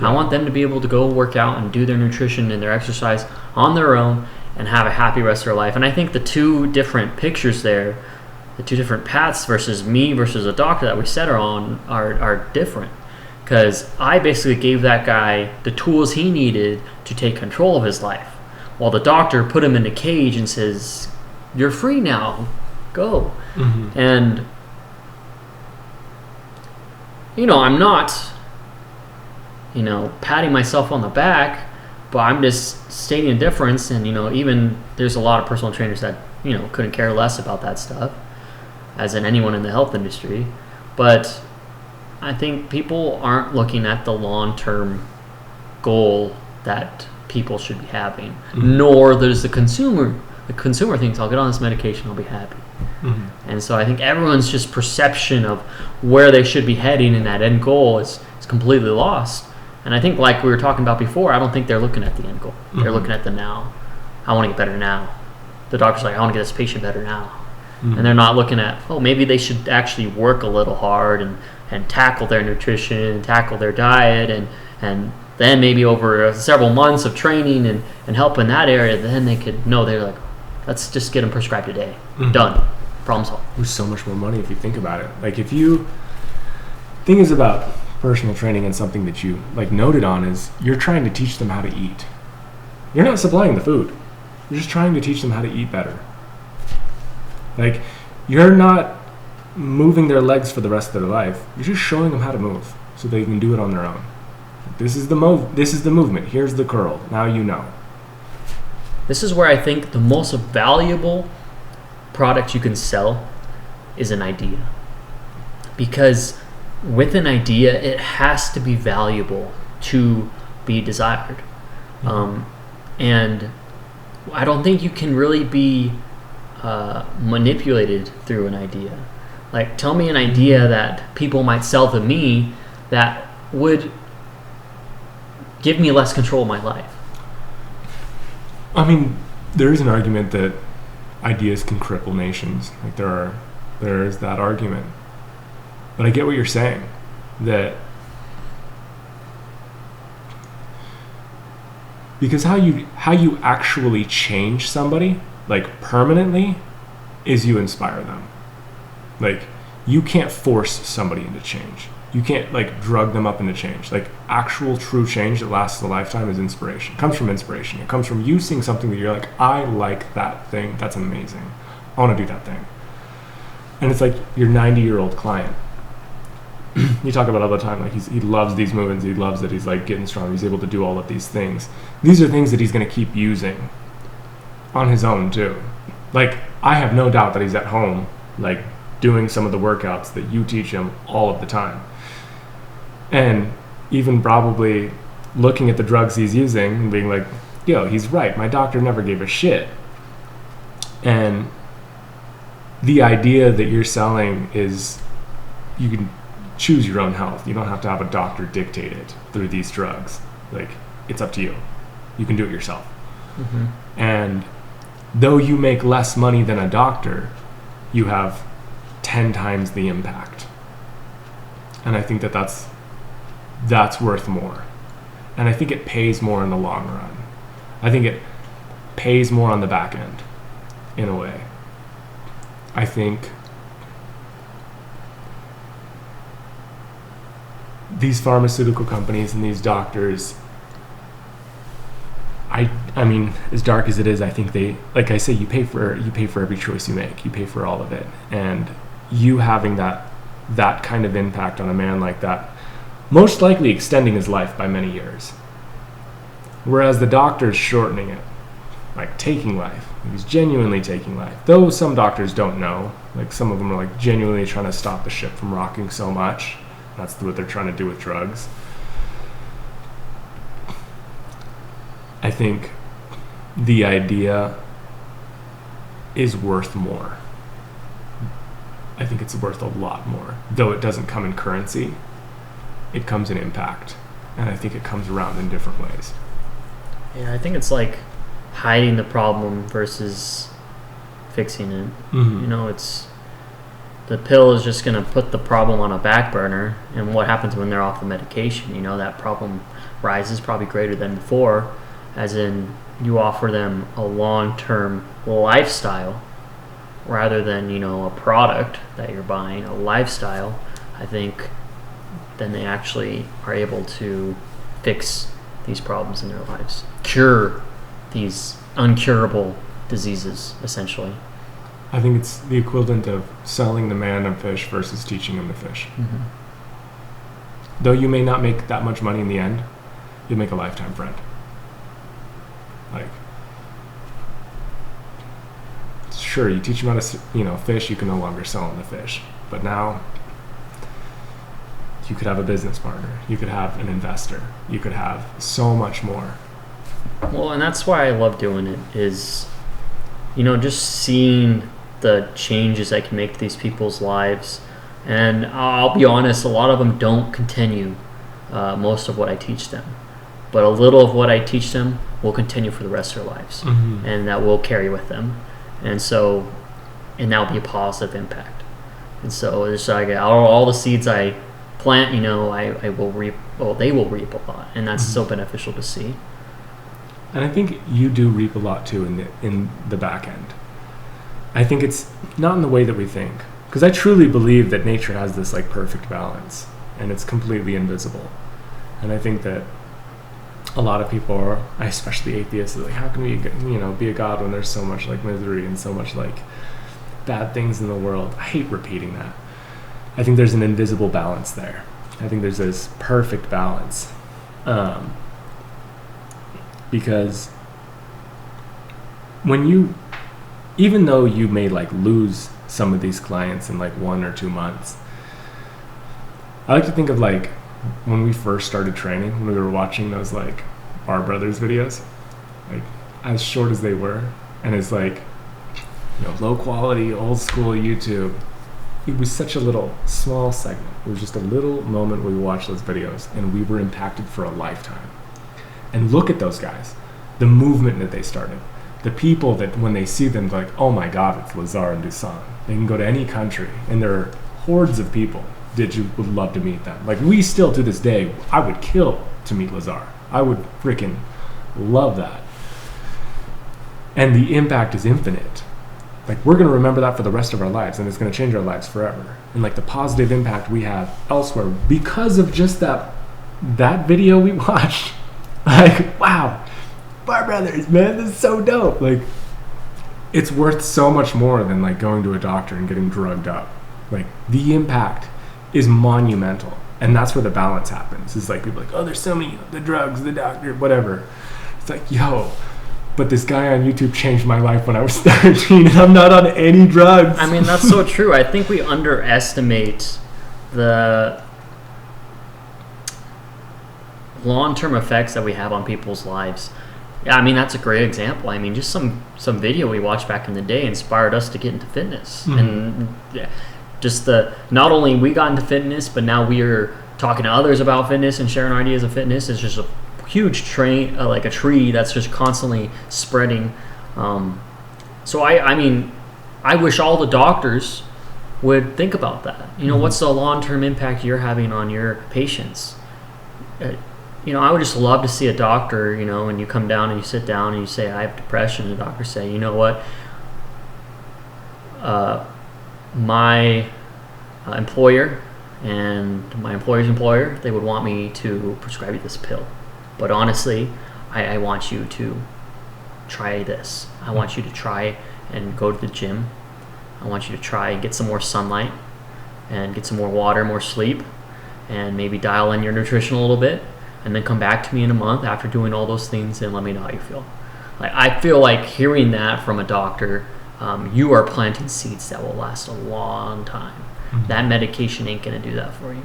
Yeah. I want them to be able to go work out and do their nutrition and their exercise on their own and have a happy rest of their life. And I think the two different pictures there, the two different paths versus me versus a doctor that we set her on are different. Because I basically gave that guy the tools he needed to take control of his life. While the doctor put him in a cage and says, you're free now, go. Mm-hmm. And, I'm not, patting myself on the back, but I'm just stating a difference. And, even there's a lot of personal trainers that, couldn't care less about that stuff, as in anyone in the health industry. But I think people aren't looking at the long-term goal that people should be having, nor there's the consumer. The consumer thinks, I'll get on this medication, I'll be happy. Mm-hmm. And so I think everyone's just perception of where they should be heading in that end goal is completely lost. And I think, like we were talking about before, I don't think they're looking at the end goal. Mm-hmm. They're looking at the now. I want to get better now. The doctor's like, I want to get this patient better now. Mm-hmm. And they're not looking at, maybe they should actually work a little hard and tackle their nutrition, tackle their diet, and then maybe over several months of training and help in that area, then they could know, they're like, Let's just get them prescribed a day. Mhm. Done. Problem solved. There's so much more money if you think about it. Like if you thing is about personal training and something that you like noted on is you're trying to teach them how to eat. You're not supplying the food. You're just trying to teach them how to eat better. Like you're not moving their legs for the rest of their life. You're just showing them how to move so they can do it on their own. This is the movement. Here's the curl. Now you know. This is where I think the most valuable product you can sell is an idea. Because with an idea, it has to be valuable to be desired. And I don't think you can really be manipulated through an idea. Like, tell me an idea that people might sell to me that would give me less control of my life. I mean, there is an argument that ideas can cripple nations. Like there is that argument. But I get what you're saying. That because how you actually change somebody, like permanently, is you inspire them. Like you can't force somebody into change. You can't like drug them up into change. Like actual true change that lasts a lifetime is inspiration. It comes from inspiration. It comes from you seeing something that you're like, I like that thing. That's amazing. I want to do that thing. And it's like your 90-year-old client. You talk about all the time, like he loves these movements. He loves that he's like getting strong. He's able to do all of these things. These are things that he's going to keep using on his own too. Like I have no doubt that he's at home, like doing some of the workouts that you teach him all of the time. And even probably looking at the drugs he's using and being like, yo, he's right. My doctor never gave a shit. And the idea that you're selling is you can choose your own health. You don't have to have a doctor dictate it through these drugs. Like, it's up to you. You can do it yourself. Mm-hmm. And though you make less money than a doctor, you have 10 times the impact. And I think that that's worth more. And I think it pays more in the long run. I think it pays more on the back end, in a way. I think these pharmaceutical companies and these doctors, I mean, as dark as it is, I think they, like I say, you pay for every choice you make. You pay for all of it. And you having that kind of impact on a man like that, most likely extending his life by many years. Whereas the doctor's shortening it, like taking life. He's genuinely taking life. Though some doctors don't know. Like some of them are like genuinely trying to stop the ship from rocking so much. That's what they're trying to do with drugs. I think the idea is worth more. I think it's worth a lot more. Though it doesn't come in currency, it comes in impact. And I think it comes around in different ways. Yeah, I think it's like hiding the problem versus fixing it. Mm-hmm. You know, it's the pill is just going to put the problem on a back burner, and what happens when they're off the medication? You know, that problem rises probably greater than before, as in you offer them a long-term lifestyle rather than, you know, a product that you're buying, a lifestyle. I think then they actually are able to fix these problems in their lives, cure these uncurable diseases, essentially. I think it's the equivalent of selling the man a fish versus teaching him to fish. Mm-hmm. Though you may not make that much money in the end, you'll make a lifetime friend. Like, sure, you teach him how to, fish, you can no longer sell him the fish. But now, you could have a business partner. You could have an investor. You could have so much more. Well, and that's why I love doing it, is, just seeing the changes I can make to these people's lives. And I'll be honest, a lot of them don't continue most of what I teach them. But a little of what I teach them will continue for the rest of their lives. Mm-hmm. And that will carry with them. And that will be a positive impact. And so it's like all the seeds I plant, I will reap, they will reap a lot. And that's so beneficial to see. And I think you do reap a lot too in the back end. I think it's not in the way that we think. Because I truly believe that nature has this like perfect balance, and it's completely invisible. And I think that a lot of people are, especially atheists, are like, how can we, be a god when there's so much like misery and so much like bad things in the world? I hate repeating that. I think there's an invisible balance there. I think there's this perfect balance, because even though you may like lose some of these clients in like 1 or 2 months, I like to think of like when we first started training, when we were watching those like Bar Brothers videos, like as short as they were, and it's like, low quality, old school YouTube. It was such a little small segment. It was just a little moment where we watched those videos, and we were impacted for a lifetime. And look at those guys, the movement that they started, the people that when they see them, they're like, oh my God, it's Lazar and Dusan. They can go to any country, and there are hordes of people that you would love to meet them. Like we still to this day, I would kill to meet Lazar. I would freaking love that. And the impact is infinite. Like we're going to remember that for the rest of our lives, and it's going to change our lives forever. And like the positive impact we have elsewhere because of just that video we watched. Like, wow, Bar Brothers, man, this is so dope. Like it's worth so much more than like going to a doctor and getting drugged up. Like the impact is monumental, and that's where the balance happens. It's like people are like, oh, there's so many, the drugs, the doctor, whatever. It's like, yo, but this guy on YouTube changed my life when I was 13, and I'm not on any drugs. I mean, that's so true. I think we underestimate the long-term effects that we have on people's lives. Yeah, I mean, that's a great example. I mean, just some video we watched back in the day inspired us to get into fitness. Mm-hmm. And yeah, just not only we got into fitness, but now we are talking to others about fitness and sharing our ideas of fitness. It's just a huge train, like a tree that's just constantly spreading. So I mean, I wish all the doctors would think about that. Mm-hmm. What's the long-term impact you're having on your patients? I would just love to see a doctor, and you come down and you sit down and you say, I have depression, and the doctor say, you know what, my employer and my employer's employer, they would want me to prescribe you this pill. But honestly, I want you to try this. I want you to try and go to the gym. I want you to try and get some more sunlight and get some more water, more sleep, and maybe dial in your nutrition a little bit, and then come back to me in a month after doing all those things and let me know how you feel. Like I feel like hearing that from a doctor, you are planting seeds that will last a long time. Mm-hmm. That medication ain't going to do that for you.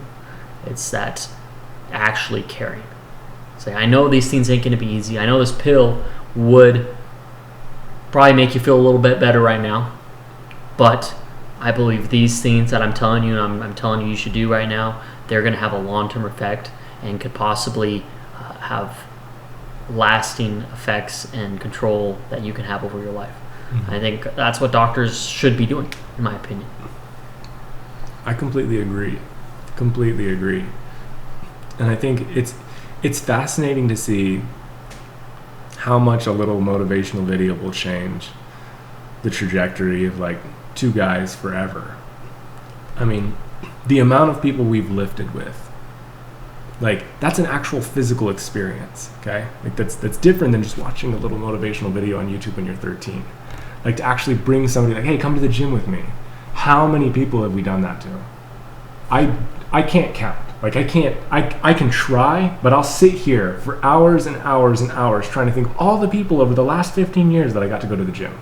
It's that actually caring. Say, I know these things ain't going to be easy. I know this pill would probably make you feel a little bit better right now, but I believe these things that I'm telling you, and I'm telling you should do right now, they're going to have a long-term effect and could possibly have lasting effects and control that you can have over your life. Mm-hmm. I think that's what doctors should be doing, in my opinion. I completely agree. And I think it's fascinating to see how much a little motivational video will change the trajectory of like two guys forever. I mean, the amount of people we've lifted with, like that's an actual physical experience, okay? Like that's different than just watching a little motivational video on YouTube when you're 13. Like to actually bring somebody like, hey, come to the gym with me. How many people have we done that to? I can't count. Like I can try, but I'll sit here for hours and hours and hours trying to think of all the people over the last 15 years that I got to go to the gym.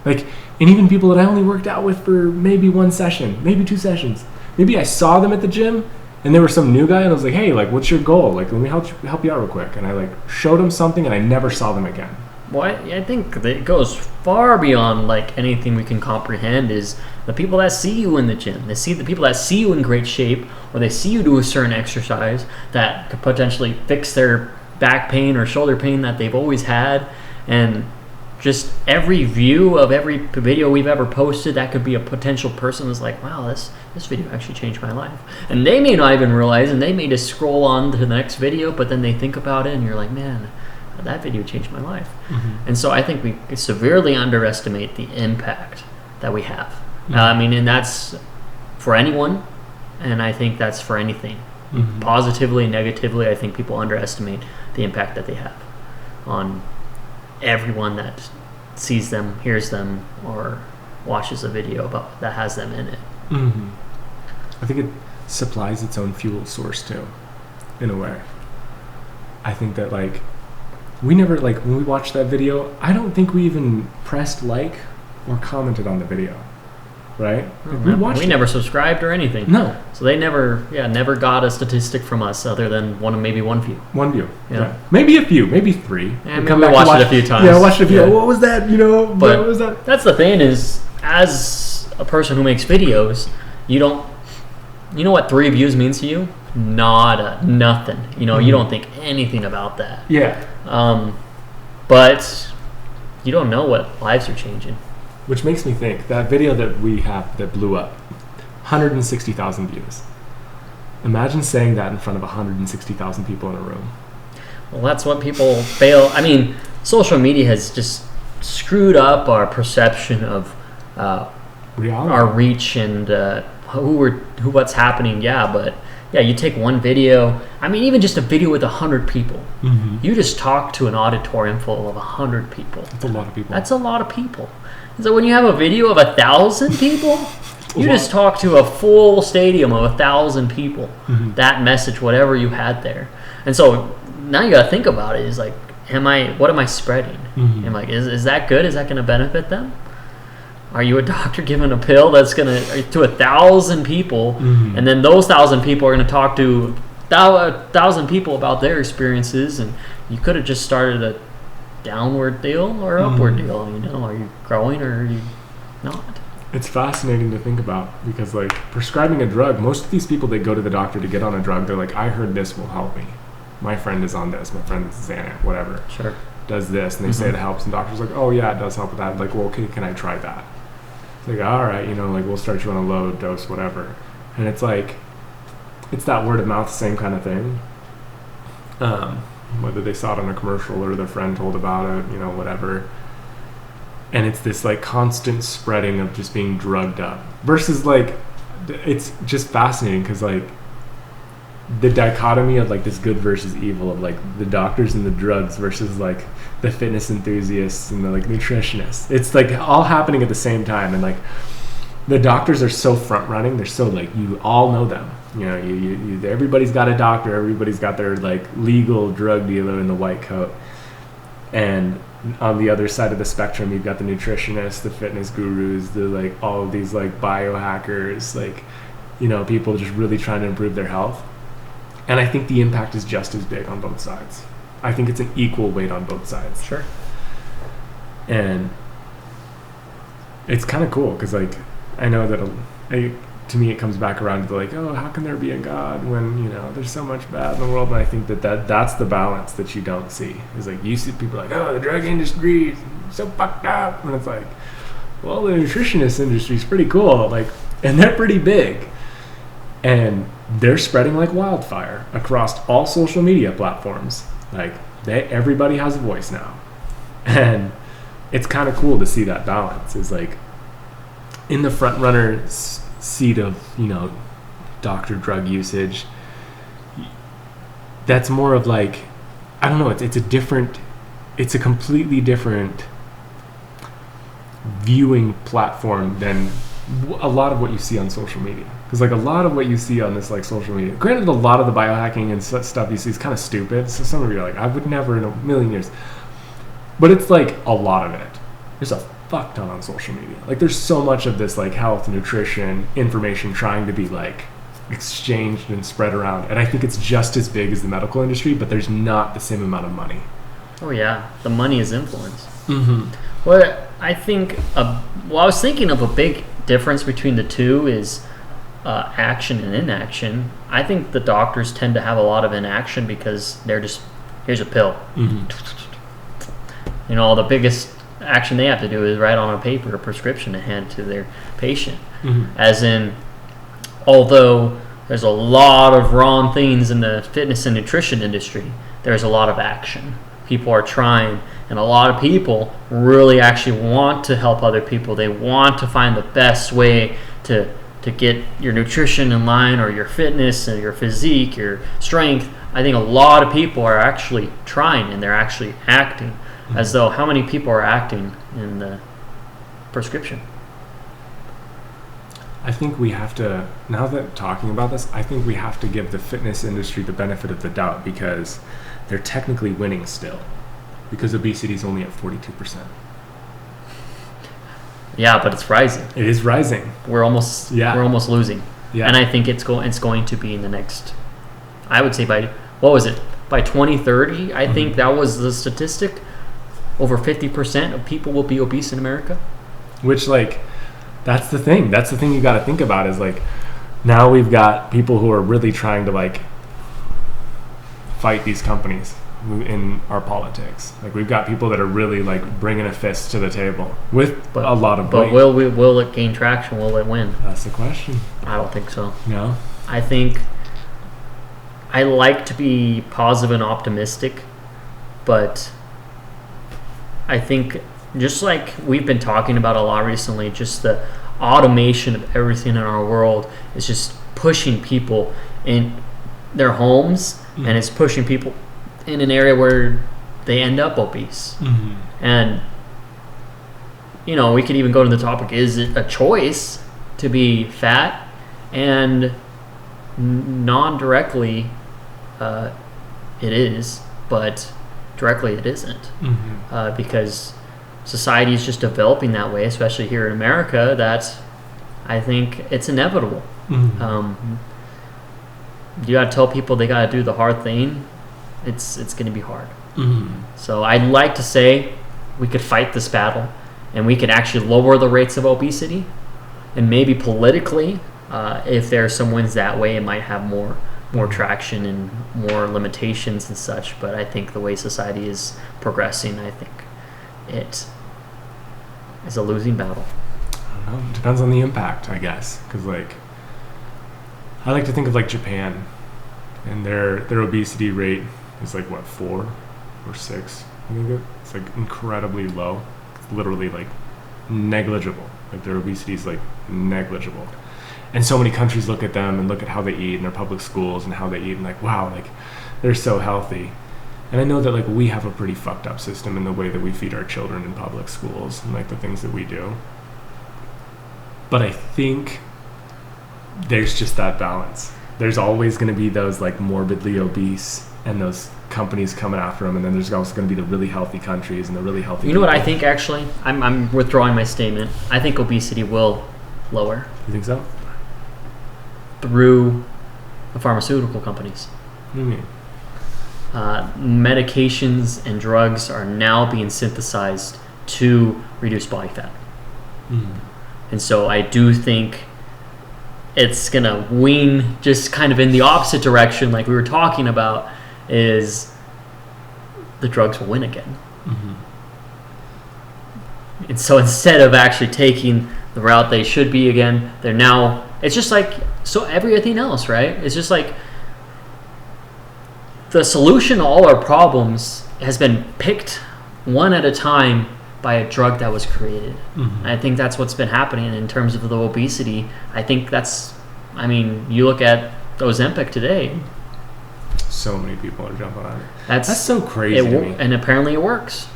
Like, and even people that I only worked out with for maybe 1 session, maybe 2 sessions. Maybe I saw them at the gym and there was some new guy and I was like, hey, like, what's your goal? Like, let me help you out real quick. And I like showed him something and I never saw them again. Well, I think that it goes far beyond like anything we can comprehend. Is the people that see you in the gym, they see the people that see you in great shape, or they see you do a certain exercise that could potentially fix their back pain or shoulder pain that they've always had, and just every view of every video we've ever posted, that could be a potential person who's like, wow, this video actually changed my life. And they may not even realize, and they may just scroll on to the next video, but then they think about it and you're like, man, that video changed my life. Mm-hmm. And so I think we severely underestimate the impact that we have. And that's for anyone, and I think that's for anything. Mm-hmm. Positively, negatively, I think people underestimate the impact that they have on everyone that sees them, hears them, or watches a video about that has them in it. Mm-hmm. I think it supplies its own fuel source too, in a way. I think that we never when we watched that video, I don't think we even pressed like or commented on the video, right? We never subscribed or anything. No. So they never got a statistic from us other than maybe one view. One view. Yeah. Maybe a few, maybe 3. And we watched it a few times. Yeah, watched a few. Yeah. What was that? But what was that? That's the thing is, as a person who makes videos, you know what 3 views means to you? Nothing. You don't think anything about that. Yeah. But you don't know what lives are changing. Which makes me think, that video that we have that blew up, 160,000 views. Imagine saying that in front of 160,000 people in a room. Well, that's what people fail. I mean, social media has just screwed up our perception of Reality. our reach and what's happening. Yeah, but you take one video. I mean, even just a video with 100 people. Mm-hmm. You just talk to an auditorium full of 100 people. That's a lot of people. That's a lot of people. So when you have a video of 1,000 people, you just talk to a full stadium of 1,000 people. Mm-hmm. That message, whatever you had there, and so now you got to think about it. Is what am I spreading? Mm-hmm. And is that good? Is that going to benefit them? Are you a doctor giving a pill that's going to 1,000 people, mm-hmm. and then those 1,000 people are going to talk to 1,000 people about their experiences, and you could have just started a downward deal or upward deal. Are you growing or are you not? It's fascinating to think about because prescribing a drug, most of these people that go to the doctor to get on a drug, they're like, I heard this will help me. My friend is on this. My friend is Xanax, whatever. Sure. Does this, and they say it helps, and doctor's like, oh yeah, it does help with that. Well, okay, can I try that? It's all right, we'll start you on a low dose, whatever. And it's it's that word of mouth, same kind of thing. Whether they saw it on a commercial or their friend told about it, whatever. And it's this constant spreading of just being drugged up versus it's just fascinating because the dichotomy of this good versus evil of the doctors and the drugs versus the fitness enthusiasts and the nutritionists. It's all happening at the same time, and the doctors are so front running. They're so you all know them. You everybody's got a doctor. Everybody's got their legal drug dealer in the white coat. And on the other side of the spectrum, you've got the nutritionists, the fitness gurus, the all of these biohackers, people just really trying to improve their health. And I think the impact is just as big on both sides. I think it's an equal weight on both sides. Sure. And it's kind of cool because I know that to me it comes back around to how can there be a God when there's so much bad in the world? And I think that's the balance that you don't see. Is you see people the drug industry is so fucked up, and it's well, the nutritionist industry is pretty cool, and they're pretty big, and they're spreading like wildfire across all social media platforms. Everybody has a voice now, and it's kind of cool to see that balance. Is in the front runner seat of doctor drug usage, that's more of I don't know, it's a completely different viewing platform than a lot of what you see on social media. Because a lot of what you see on this social media, granted, a lot of the biohacking and stuff you see is kind of stupid, so some of you are I would never in a million years, but it's a lot of it. There's a fuck ton on social media. There's so much of this health, nutrition, information trying to be exchanged and spread around, and I think it's just as big as the medical industry, but there's not the same amount of money. Oh yeah, the money is influence. Mm-hmm. Well, I think I was thinking of a big difference between the two is action and inaction. I think the doctors tend to have a lot of inaction because they're just, here's a pill. Mm-hmm. The biggest action they have to do is write on a paper a prescription to hand to their patient. Mm-hmm. As in, although there's a lot of wrong things in the fitness and nutrition industry, there's a lot of action. people are trying, and a lot of people really actually want to help other people. They want to find the best way to get your nutrition in line, or your fitness and your physique, your strength. I think a lot of people are actually trying, and they're actually acting. As though, how many people are acting in the prescription? I think we have to, now that talking about this, I think we have to give the fitness industry the benefit of the doubt, because they're technically winning still, because obesity is only at 42%. Yeah, but it's rising. It is rising. We're almost losing. Yeah. And I think it's going to be in the next, I would say by 2030, I think that was the statistic. Over 50% of people will be obese in America. Which, like, that's the thing. That's the thing you got to think about, is like, now we've got people who are really trying to like fight these companies in our politics. Like, we've got people that are really like bringing a fist to the table with a lot of weight. But will it gain traction? Will it win? That's the question. I don't think so. No. I think I like to be positive and optimistic, but I think, just like we've been talking about a lot recently, just the automation of everything in our world is just pushing people in their homes, and it's pushing people in an area where they end up obese. And, you know, we could even go to the topic, is it a choice to be fat? And non-directly, it is, but directly it isn't. Because society is just developing that way, especially here in America, that I think it's inevitable. You got to tell people they got to do the hard thing. It's going to be hard. So I'd like to say we could fight this battle, and we could actually lower the rates of obesity, and maybe politically, if there are some wins that way, it might have more traction and more limitations and such. But I think the way society is progressing, I think it is a losing battle. I don't know. It depends on the impact, I guess. Because, like, I like to think of like Japan, and their obesity rate is like what, 4 or 6? I think it's like incredibly low. It's literally like negligible. Like, their obesity is like negligible. And so many countries look at them and look at how they eat in their public schools and how they eat, and like, wow, like, they're so healthy. And I know that like we have a pretty fucked up system in the way that we feed our children in public schools and like the things that we do. But I think there's just that balance. There's always going to be those like morbidly obese and those companies coming after them, and then there's also going to be the really healthy countries and the really healthy You know what I think, actually? I'm withdrawing my statement. I think obesity will lower. You think so? Through the pharmaceutical companies. What do you mean? Medications and drugs are now being synthesized to reduce body fat. And so I do think it's going to wean just kind of in the opposite direction, like we were talking about, is the drugs will win again. And so instead of actually taking the route they should be again, they're now, it's just like, so everything else, right? It's just like the solution to all our problems has been picked one at a time by a drug that was created. And I think that's what's been happening in terms of the obesity. I think that's, I mean, you look at Ozempic today. So many people are jumping on it. That's so crazy to me. And apparently it works.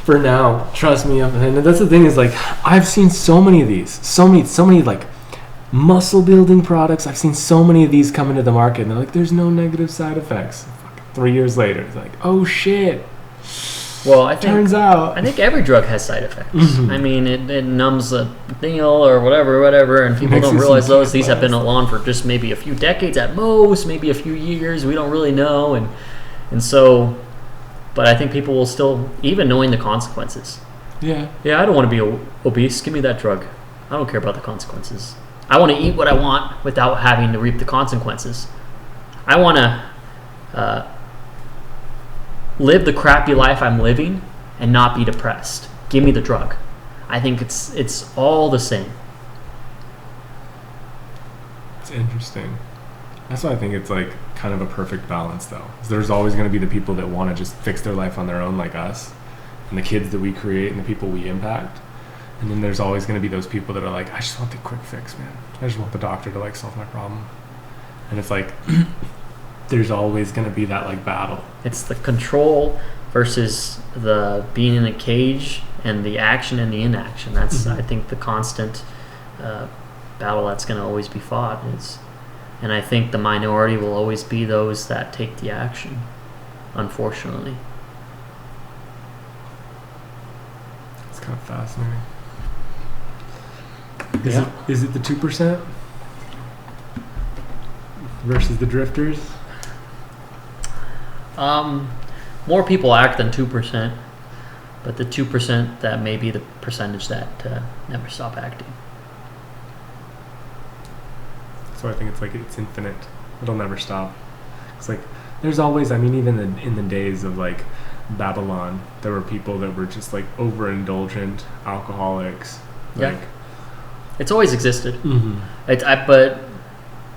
For now, trust me, and that's the thing, is like, I've seen so many of these, so many like muscle building products. I've seen so many of these come into the market, and they're like, there's no negative side effects. 3 years later, it's like, oh shit. Well, I think every drug has side effects. I mean, it numbs a deal or whatever, and people don't realize those. These have been along for just maybe a few decades at most, maybe a few years. We don't really know, and so, but I think people will still, even knowing the consequences. Yeah, I don't want to be obese. Give me that drug. I don't care about the consequences. I want to eat what I want without having to reap the consequences. I want to live the crappy life I'm living and not be depressed. Give me the drug. I think it's all the same. It's interesting. That's why I think it's like kind of a perfect balance, though. 'Cause there's always going to be the people that want to just fix their life on their own, like us, and the kids that we create and the people we impact. And then there's always going to be those people that are like, I just want the quick fix, man. I just want the doctor to like solve my problem. And it's like, there's always going to be that like battle. It's the control versus the being in a cage and the action and the inaction. That's, I think, the constant battle that's going to always be fought. And I think the minority will always be those that take the action, unfortunately. It's kind of fascinating. Is it the 2% versus the drifters? More people act than 2%, but the 2% that may be the percentage that never stop acting. So I think it's like it's infinite. It'll never stop. It's like there's always. I mean, even in the days of like Babylon, there were people that were just like overindulgent alcoholics. Like, It's always existed. mm-hmm. But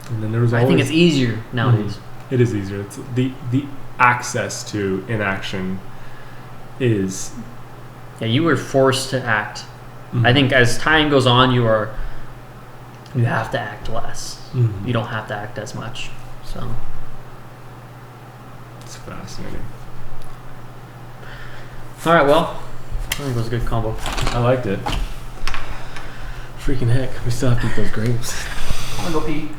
And then there was always, I think it's easier nowadays. It is easier. It's the access to inaction is. Yeah, you were forced to act. Mm-hmm. I think as time goes on, you have to act less. Mm-hmm. You don't have to act as much. So It's fascinating. all right, well, I think it was a good combo. I liked it. Freaking heck, we still have to eat those grapes. I'm gonna go pee.